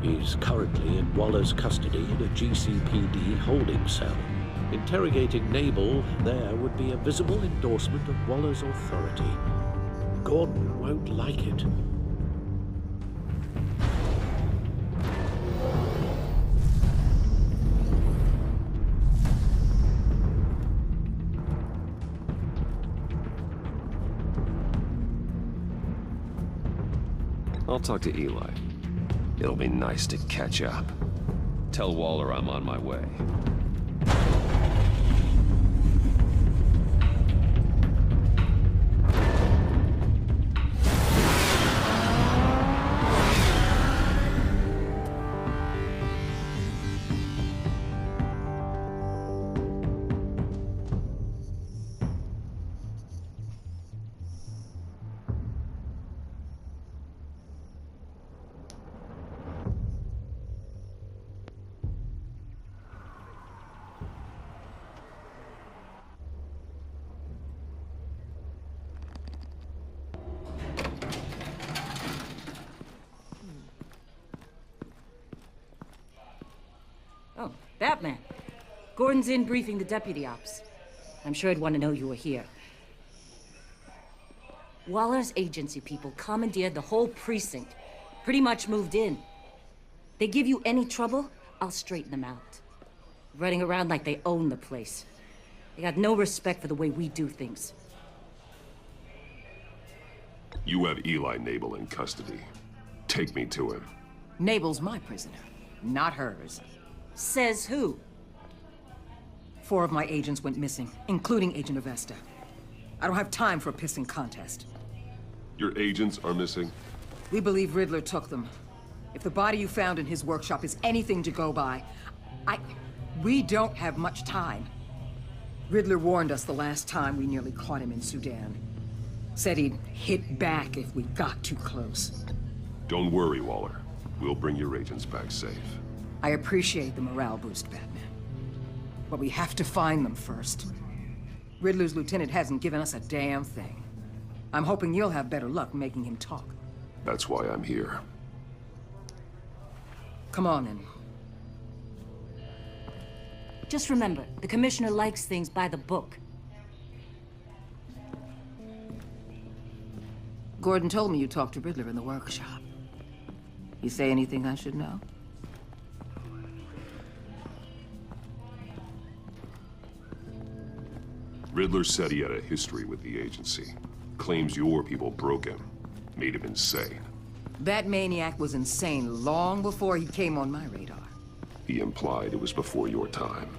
He's currently in Waller's custody in a GCPD holding cell. Interrogating Nabel there would be a visible endorsement of Waller's authority. Gordon won't like it. I'll talk to Eli. It'll be nice to catch up. Tell Waller I'm on my way. Oh, Batman. Gordon's in briefing the deputy ops. I'm sure he'd want to know you were here. Waller's agency people commandeered the whole precinct. Pretty much moved in. They give you any trouble, I'll straighten them out. Running around like they own the place. They got no respect for the way we do things. You have Eli Nabel in custody. Take me to him. Nabel's my prisoner, not hers. Says who? 4 of my agents went missing, including Agent Avesta. I don't have time for a pissing contest. Your agents are missing? We believe Riddler took them. If the body you found in his workshop is anything to go by, we don't have much time. Riddler warned us the last time we nearly caught him in Sudan. Said he'd hit back if we got too close. Don't worry, Waller. We'll bring your agents back safe. I appreciate the morale boost, Batman. But we have to find them first. Riddler's lieutenant hasn't given us a damn thing. I'm hoping you'll have better luck making him talk. That's why I'm here. Come on, then. Just remember, the commissioner likes things by the book. Gordon told me you talked to Riddler in the workshop. You say anything I should know? Riddler said he had a history with the agency. Claims your people broke him. Made him insane. That maniac was insane long before he came on my radar. He implied it was before your time.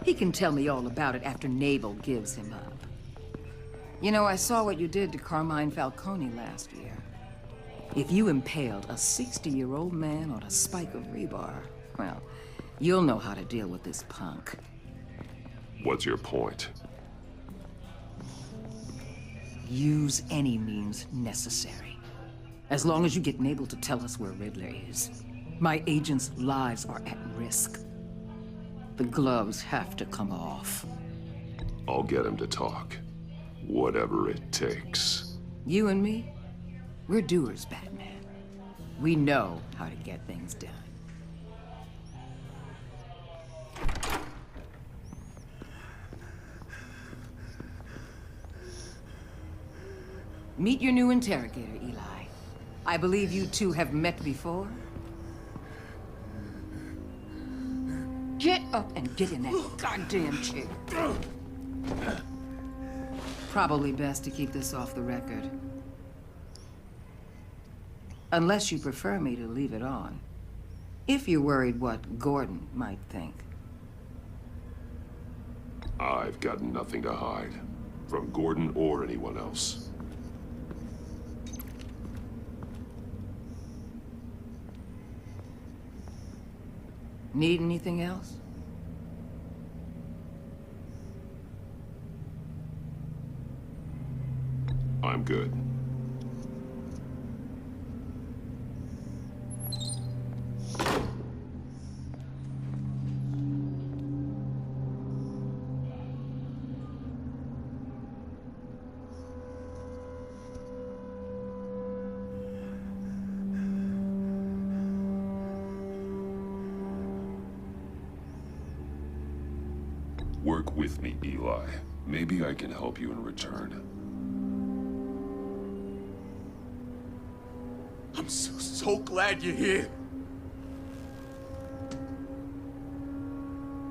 He can tell me all about it after Nabel gives him up. You know, I saw what you did to Carmine Falcone last year. If you impaled a 60-year-old man on a spike of rebar, well, you'll know how to deal with this punk. What's your point? Use any means necessary. As long as you get Nabel to tell us where Riddler is. My agents' lives are at risk. The gloves have to come off. I'll get him to talk. Whatever it takes. You and me, we're doers, Batman. We know how to get things done. Meet your new interrogator, Eli. I believe you two have met before. Get up and get in that goddamn chair. Probably best to keep this off the record. Unless you prefer me to leave it on. If you're worried what Gordon might think. I've got nothing to hide. From Gordon or anyone else. Need anything else? I'm good. Work with me, Eli. Maybe I can help you in return. I'm so glad you're here.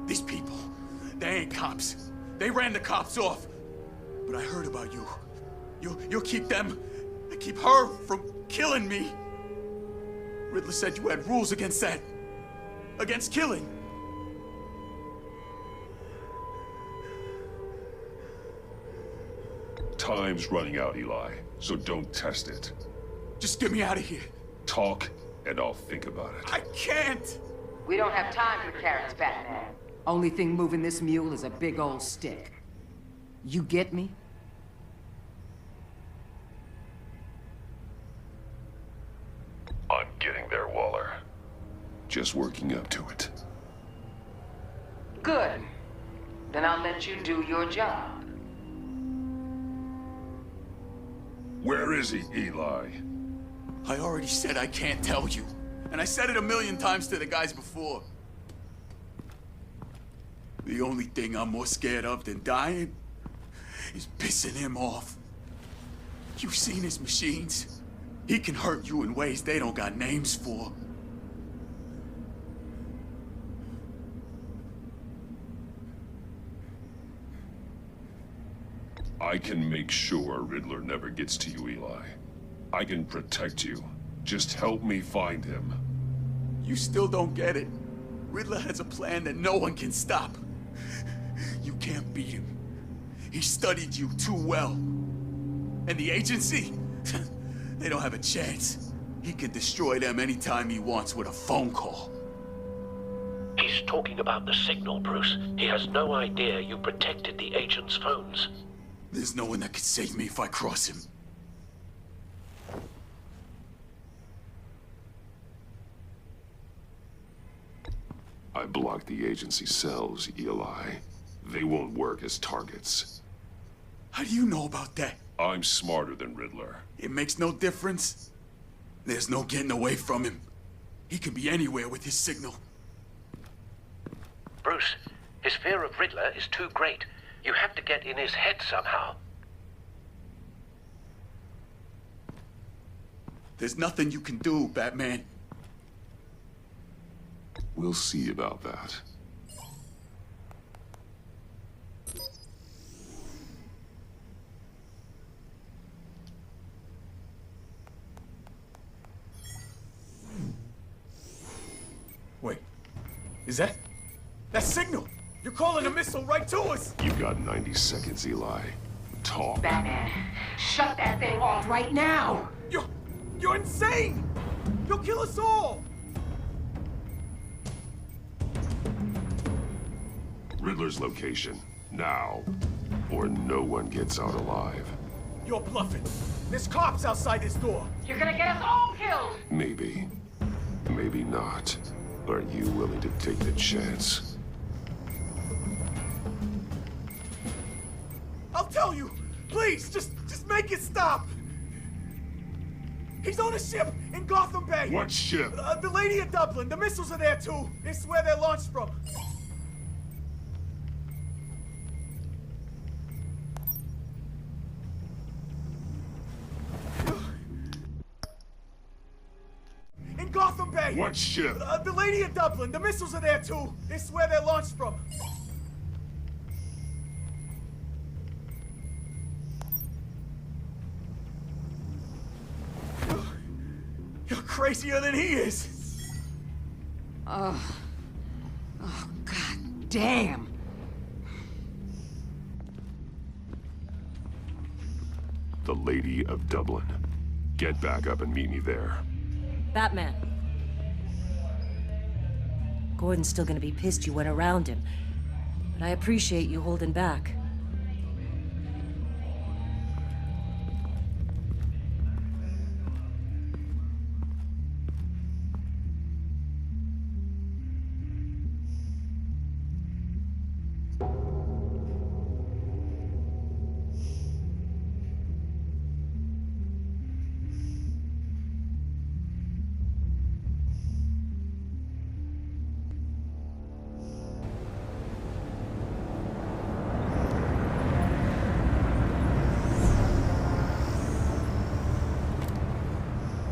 These people, they ain't cops. They ran the cops off. But I heard about you. You'll keep them, keep her from killing me. Riddler said you had rules against that. Against killing. Time's running out, Eli, so don't test it. Just get me out of here. Talk, and I'll think about it. I can't! We don't have time for carrots, Batman. Only thing moving this mule is a big old stick. You get me? I'm getting there, Waller. Just working up to it. Good. Then I'll let you do your job. Where is he, Eli? I already said I can't tell you. And I said it 1,000,000 times to the guys before. The only thing I'm more scared of than dying is pissing him off. You've seen his machines. He can hurt you in ways they don't got names for. I can make sure Riddler never gets to you, Eli. I can protect you. Just help me find him. You still don't get it. Riddler has a plan that no one can stop. You can't beat him. He studied you too well. And the agency? They don't have a chance. He can destroy them anytime he wants with a phone call. He's talking about the signal, Bruce. He has no idea you protected the agent's phones. There's no one that can save me if I cross him. I blocked the agency cells, Eli. They won't work as targets. How do you know about that? I'm smarter than Riddler. It makes no difference. There's no getting away from him. He can be anywhere with his signal. Bruce, his fear of Riddler is too great. You have to get in his head somehow. There's nothing you can do, Batman. We'll see about that. Wait, is that signal? You're calling a missile right to us! You've got 90 seconds, Eli. Talk. Batman, shut that thing off right now! You're insane! You'll kill us all! Riddler's location, now, or no one gets out alive. You're bluffing. There's cops outside this door. You're gonna get us all killed! Maybe. Maybe not. Are you willing to take the chance? I'll tell you! Please, just make it stop! He's on a ship in Gotham Bay! What ship? The Lady of Dublin. The missiles are there, too. It's where they're launched from. Gotham Bay! What ship? The Lady of Dublin. The missiles are there, too. This is where they're launched from. You're crazier than he is. Oh, God damn. The Lady of Dublin. Get back up and meet me there. Batman. Gordon's still gonna be pissed you went around him. But I appreciate you holding back.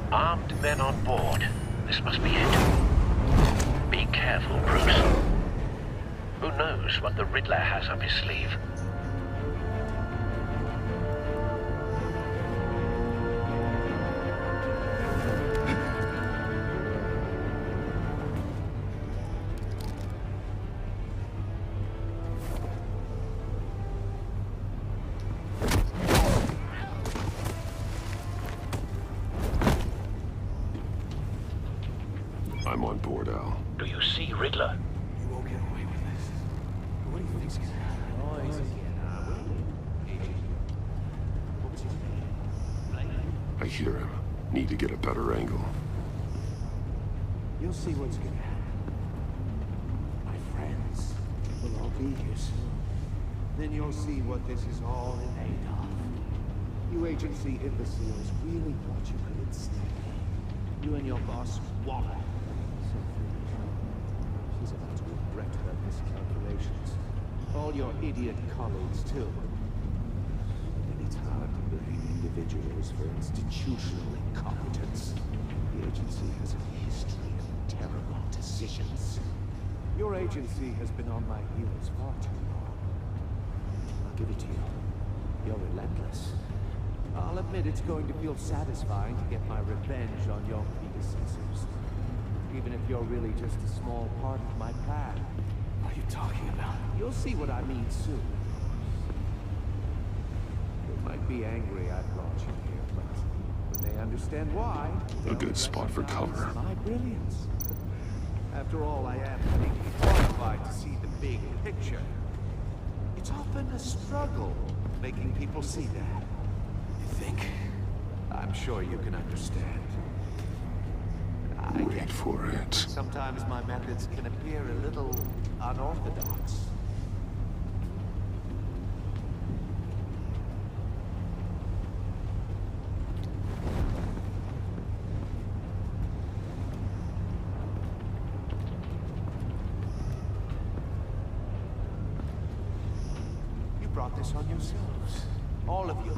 Armed men on board. This must be it. Be careful, Bruce. Who knows what the Riddler has up his sleeve? I'm on board, Al. Do you see Riddler? You won't get away with this. What do you think's gonna happen? I hear him. Need to get a better angle. You'll see what's gonna happen. My friends will all be here soon. Then you'll see what this is all made of. You agency imbeciles really thought you could ensnare me. You and your boss, Waller. She's about to regret her miscalculations. All your idiot colleagues, too. And it's hard to blame individuals for institutional incompetence. The agency has a history of terrible decisions. Your agency has been on my heels far too long. I'll give it to you. You're relentless. I'll admit it's going to feel satisfying to get my revenge on your predecessors. Even if you're really just a small part of my plan. What are you talking about? You'll see what I mean soon. You might be angry I brought you here, but when they understand why... A good spot for cover. My brilliance. After all, I am completely qualified to see the big picture. It's often a struggle making people see that. You think? I'm sure you can understand. Wait for it. Sometimes my methods can appear a little unorthodox. You brought this on yourselves. All of you.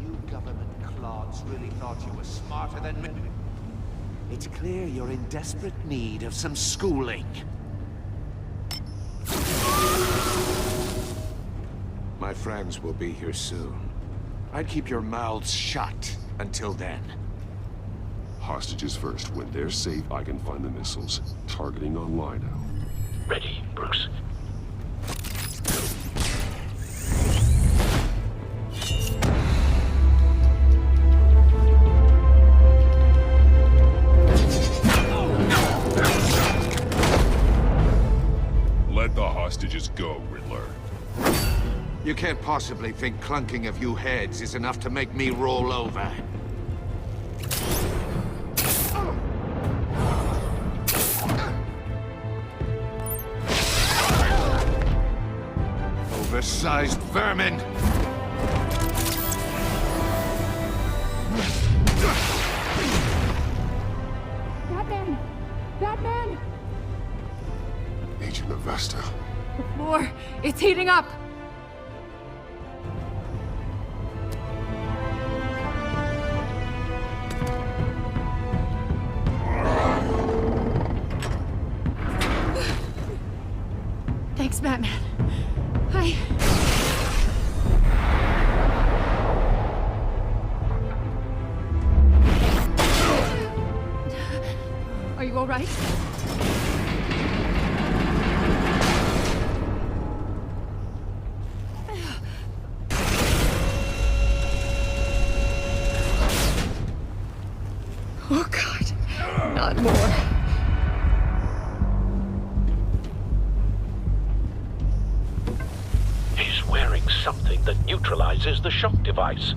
You government clods really thought you were smarter than me. It's clear you're in desperate need of some schooling. My friends will be here soon. I'd keep your mouths shut until then. Hostages first. When they're safe, I can find the missiles. Targeting on Lino. Ready, Bruce. Let the hostages go, Riddler. You can't possibly think clunking a few heads is enough to make me roll over. Oversized vermin! Batman! Batman! Agent Avesta. The floor, it's heating up! Thanks, Batman. Are you all right? Oh, God. Not more. He's wearing something that neutralizes the shock device.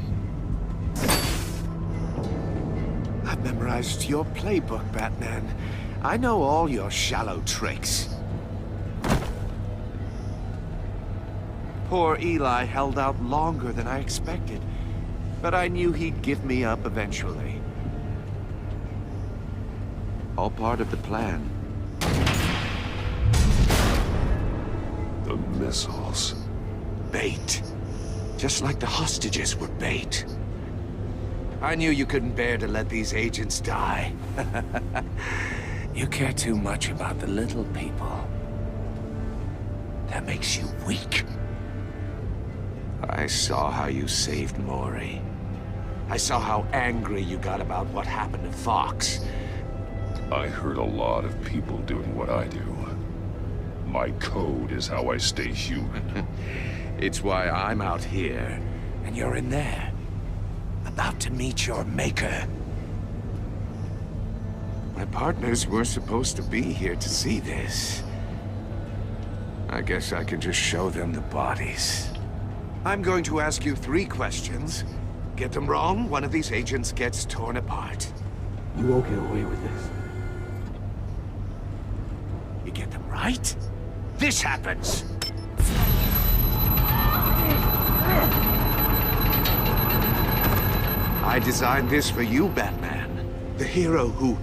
I've memorized your playbook, Batman. I know all your shallow tricks. Poor Eli held out longer than I expected, but I knew he'd give me up eventually. All part of the plan. The missiles. Bait. Just like the hostages were bait. I knew you couldn't bear to let these agents die. You care too much about the little people. That makes you weak. I saw how you saved Maury. I saw how angry you got about what happened to Fox. I hurt a lot of people doing what I do. My code is how I stay human. It's why I'm out here, and you're in there. About to meet your maker. My partners were supposed to be here to see this. I guess I can just show them the bodies. I'm going to ask you 3 questions. Get them wrong, one of these agents gets torn apart. You won't get away with this. You get them right, this happens. I designed this for you, Batman. The hero who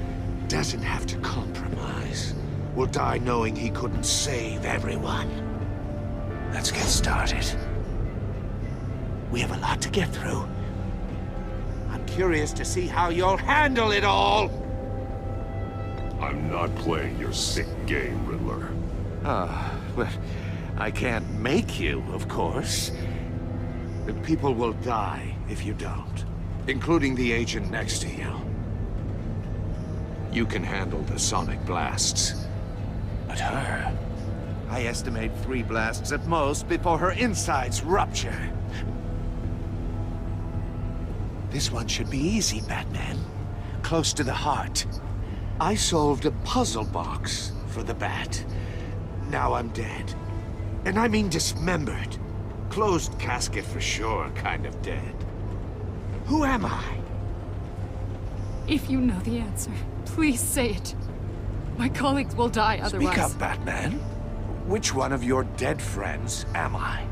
doesn't have to compromise will die knowing he couldn't save everyone. Let's get started. We have a lot to get through. I'm curious to see how you'll handle it all. I'm not playing your sick game, Riddler. Well, I can't make you, of course. But people will die if you don't, including the agent next to you. You can handle the sonic blasts. But her, I estimate 3 blasts at most before her insides rupture. This one should be easy, Batman. Close to the heart. I solved a puzzle box for the Bat. Now I'm dead. And I mean dismembered. Closed casket for sure, kind of dead. Who am I? If you know the answer, please say it. My colleagues will die otherwise. Speak up, Batman. Which one of your dead friends am I?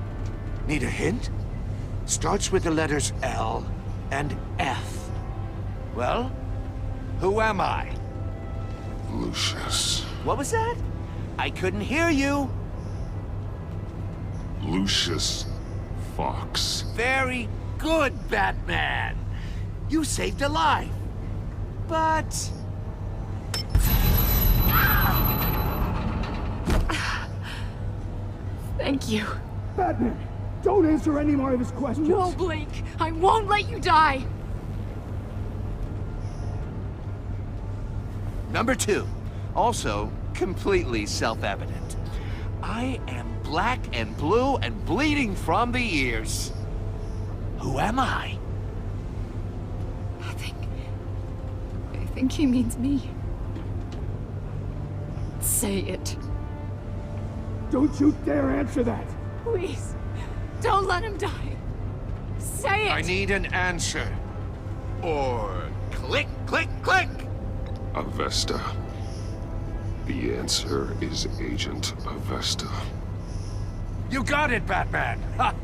Need a hint? Starts with the letters L and F. Well, who am I? Lucius. What was that? I couldn't hear you. Lucius Fox. Very good, Batman. You saved a life. But... Thank you. Batman, don't answer any more of his questions. No, Blake. I won't let you die. Number 2. Also, completely self-evident. I am black and blue and bleeding from the ears. Who am I? I think he means me. Say it. Don't you dare answer that! Please, don't let him die. Say it! I need an answer. Or click, click, click! Avesta. The answer is Agent Avesta. You got it, Batman! Ha.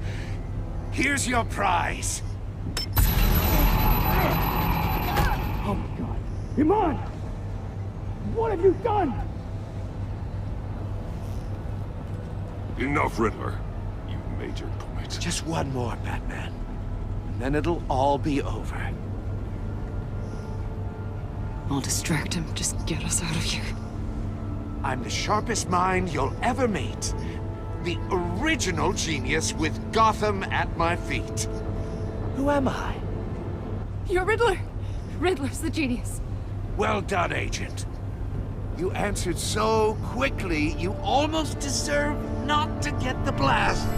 Here's your prize. Oh my God. Iman! What have you done? Enough, Riddler. You've made your point. Just one more, Batman. And then it'll all be over. I'll distract him. Just get us out of here. I'm the sharpest mind you'll ever meet. The original genius with Gotham at my feet. Who am I? You're Riddler. Riddler's the genius. Well done, Agent. You answered so quickly, you almost deserve not to get the blast.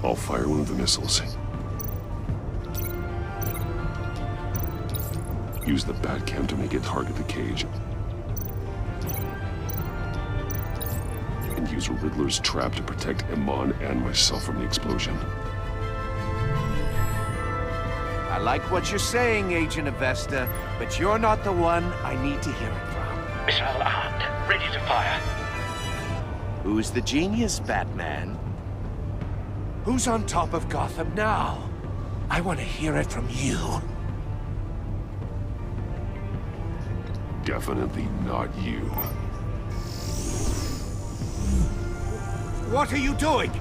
I'll fire one of the missiles. Use the Batcam to make it target the cage. And use Riddler's trap to protect Iman and myself from the explosion. I like what you're saying, Agent Avesta, but you're not the one I need to hear it from. Missile armed, ready to fire. Who's the genius, Batman? Who's on top of Gotham now? I want to hear it from you. Definitely not you. What are you doing?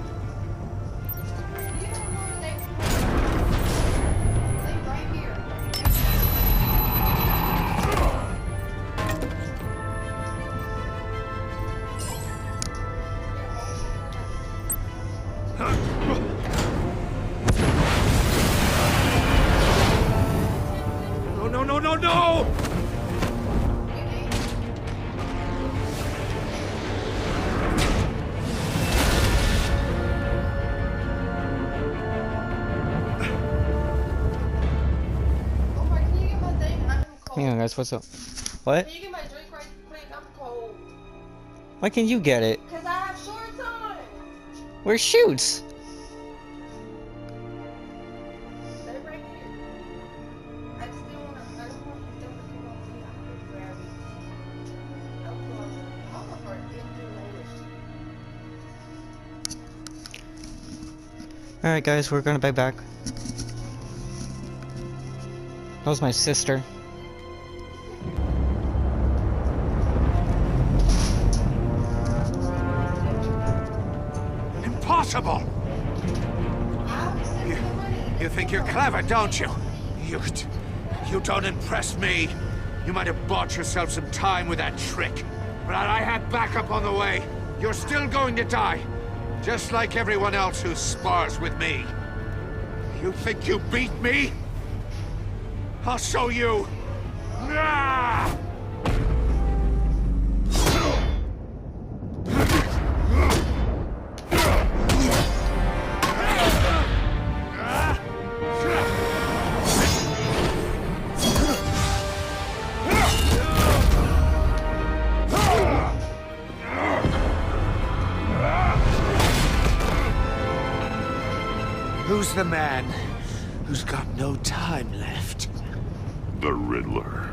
No! Hang on, guys, what's up? What? Can you get my drink right quick? I'm cold. Why can't you get it? Cause I have shorts on. Where's shoots? They're right here. I just don't want to come on to you. I'm grab it. I'll prefer to get later. Alright, guys, we're gonna be back. That was my sister. Impossible! You think you're clever, don't you? You don't impress me. You might have bought yourself some time with that trick. But I had backup on the way. You're still going to die. Just like everyone else who spars with me. You think you beat me? I'll show you! Ah! Who's the man who's got no time left? The Riddler.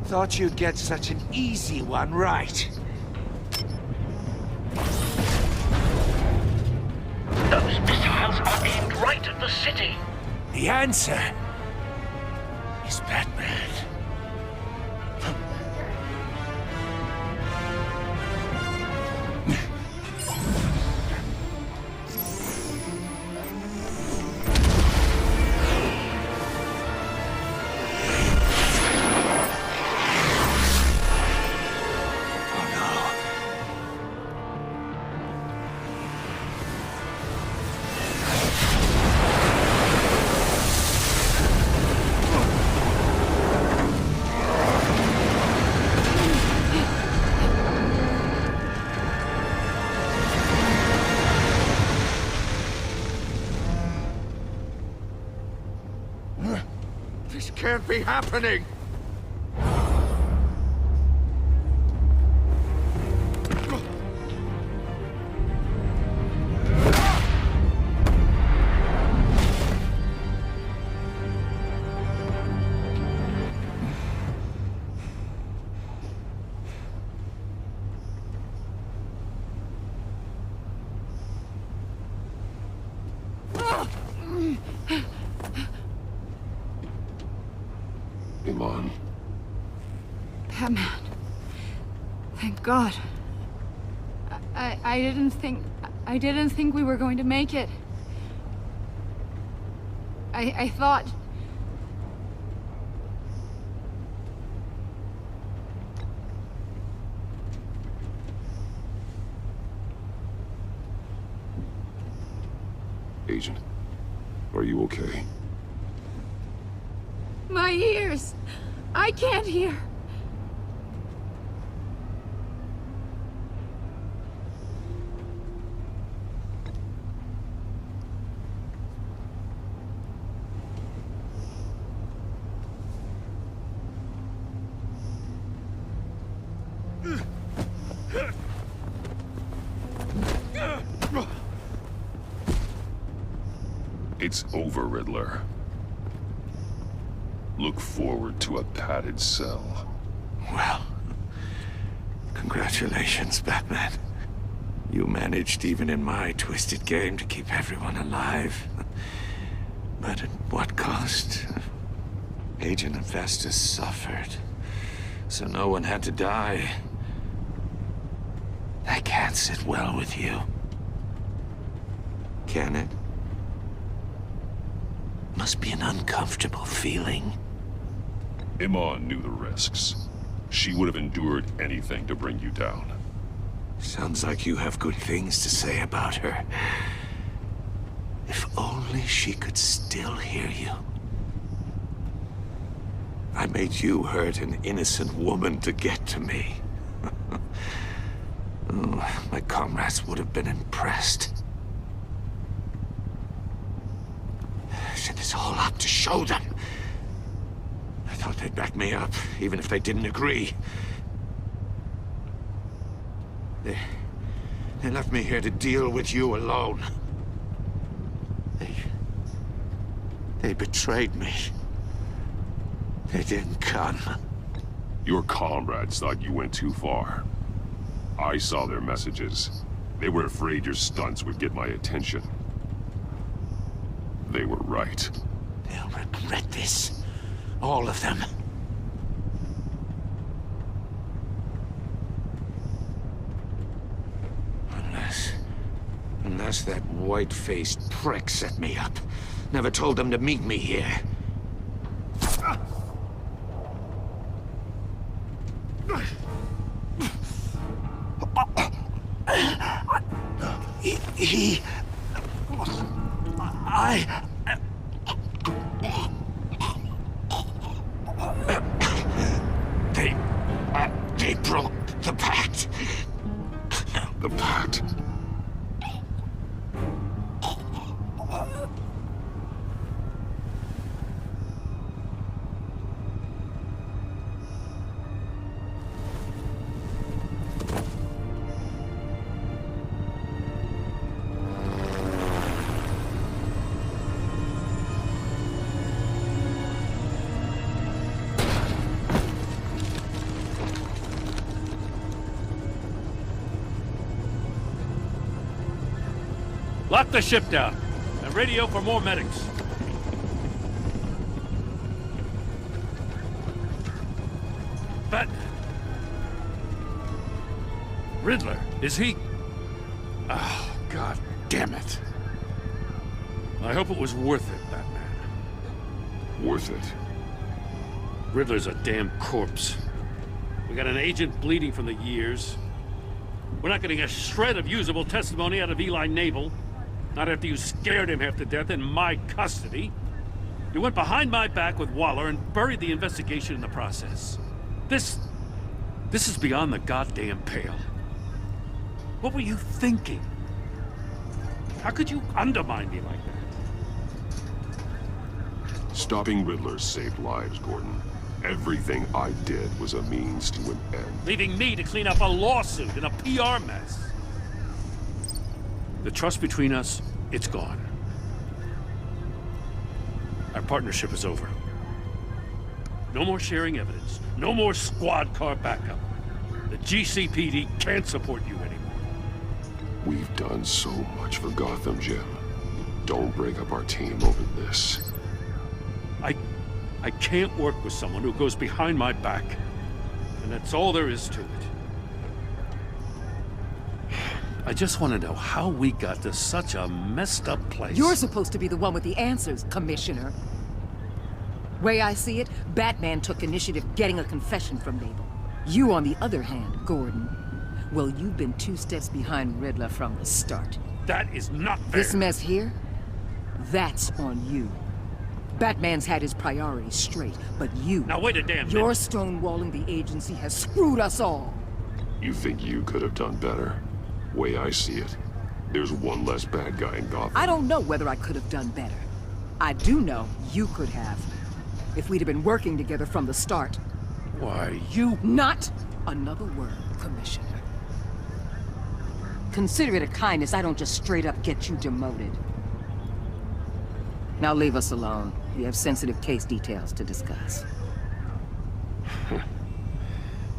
Thought you'd get such an easy one right. Those missiles are aimed right at the city. The answer is Batman. This can't be happening! Iman. Batman. Thank God. I didn't think we were going to make it. I thought... Agent, are you okay? My ears! I can't hear! It's over, Riddler. Look forward to a padded cell. Well, congratulations, Batman. You managed, even in my twisted game, to keep everyone alive. But at what cost? Agent Hephaestus suffered, so no one had to die. That can't sit well with you. Can it? Must be an uncomfortable feeling. Iman knew the risks. She would have endured anything to bring you down. Sounds like you have good things to say about her. If only she could still hear you. I made you hurt an innocent woman to get to me. Oh, my comrades would have been impressed. Set this all up to show them. I thought they'd back me up, even if they didn't agree. They left me here to deal with you alone. They betrayed me. They didn't come. Your comrades thought you went too far. I saw their messages. They were afraid your stunts would get my attention. They were right. They'll regret this. All of them. Unless that white-faced prick set me up. Never told them to meet me here. They broke the pact. The pact? Lock the ship down, and radio for more medics. But... Riddler, is he... Oh, God damn it. I hope it was worth it, Batman. Worth it? Riddler's a damn corpse. We got an agent bleeding from the years. We're not getting a shred of usable testimony out of Eli Nabel. Not after you scared him half to death in my custody. You went behind my back with Waller and buried the investigation in the process. This is beyond the goddamn pale. What were you thinking? How could you undermine me like that? Stopping Riddler saved lives, Gordon. Everything I did was a means to an end. Leaving me to clean up a lawsuit and a PR mess. The trust between us, it's gone. Our partnership is over. No more sharing evidence. No more squad car backup. The GCPD can't support you anymore. We've done so much for Gotham, Jim. Don't break up our team over this. I can't work with someone who goes behind my back. And that's all there is to it. I just want to know how we got to such a messed up place. You're supposed to be the one with the answers, Commissioner. Way I see it, Batman took initiative getting a confession from Mabel. You, on the other hand, Gordon, well, you've been 2 steps behind Riddler from the start. That is not fair. This mess here, that's on you. Batman's had his priorities straight, but you... Now wait a damn minute. Your stonewalling the agency has screwed us all. You think you could have done better? Way I see it, there's one less bad guy in Gotham. I don't know whether I could have done better. I do know you could have. If we'd have been working together from the start. Why, you... Not another word, Commissioner. Consider it a kindness I don't just straight up get you demoted. Now leave us alone. We have sensitive case details to discuss.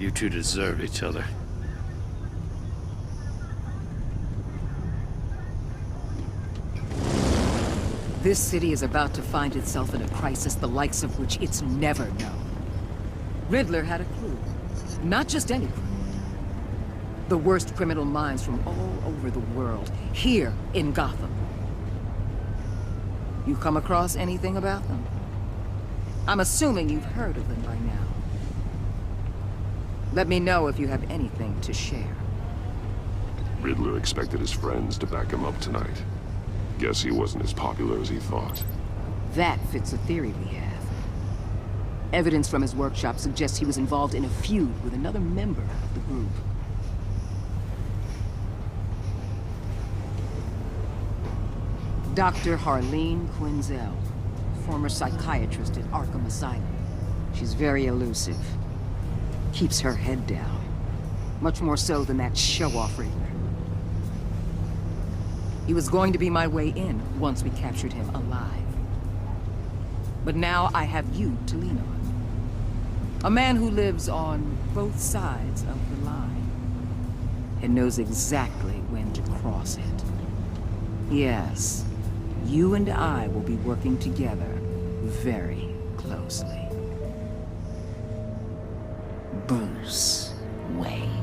You two deserve each other. This city is about to find itself in a crisis the likes of which it's never known. Riddler had a clue. Not just any clue. The worst criminal minds from all over the world, here in Gotham. You come across anything about them? I'm assuming you've heard of them by now. Let me know if you have anything to share. Riddler expected his friends to back him up tonight. Guess he wasn't as popular as he thought. That fits a theory we have. Evidence from his workshop suggests he was involved in a feud with another member of the group. Dr. Harleen Quinzel, former psychiatrist at Arkham Asylum. She's very elusive. Keeps her head down. Much more so than that show-off Riddler. He was going to be my way in once we captured him alive. But now I have you to lean on. A man who lives on both sides of the line. And knows exactly when to cross it. Yes, you and I will be working together very closely. Bruce Wayne.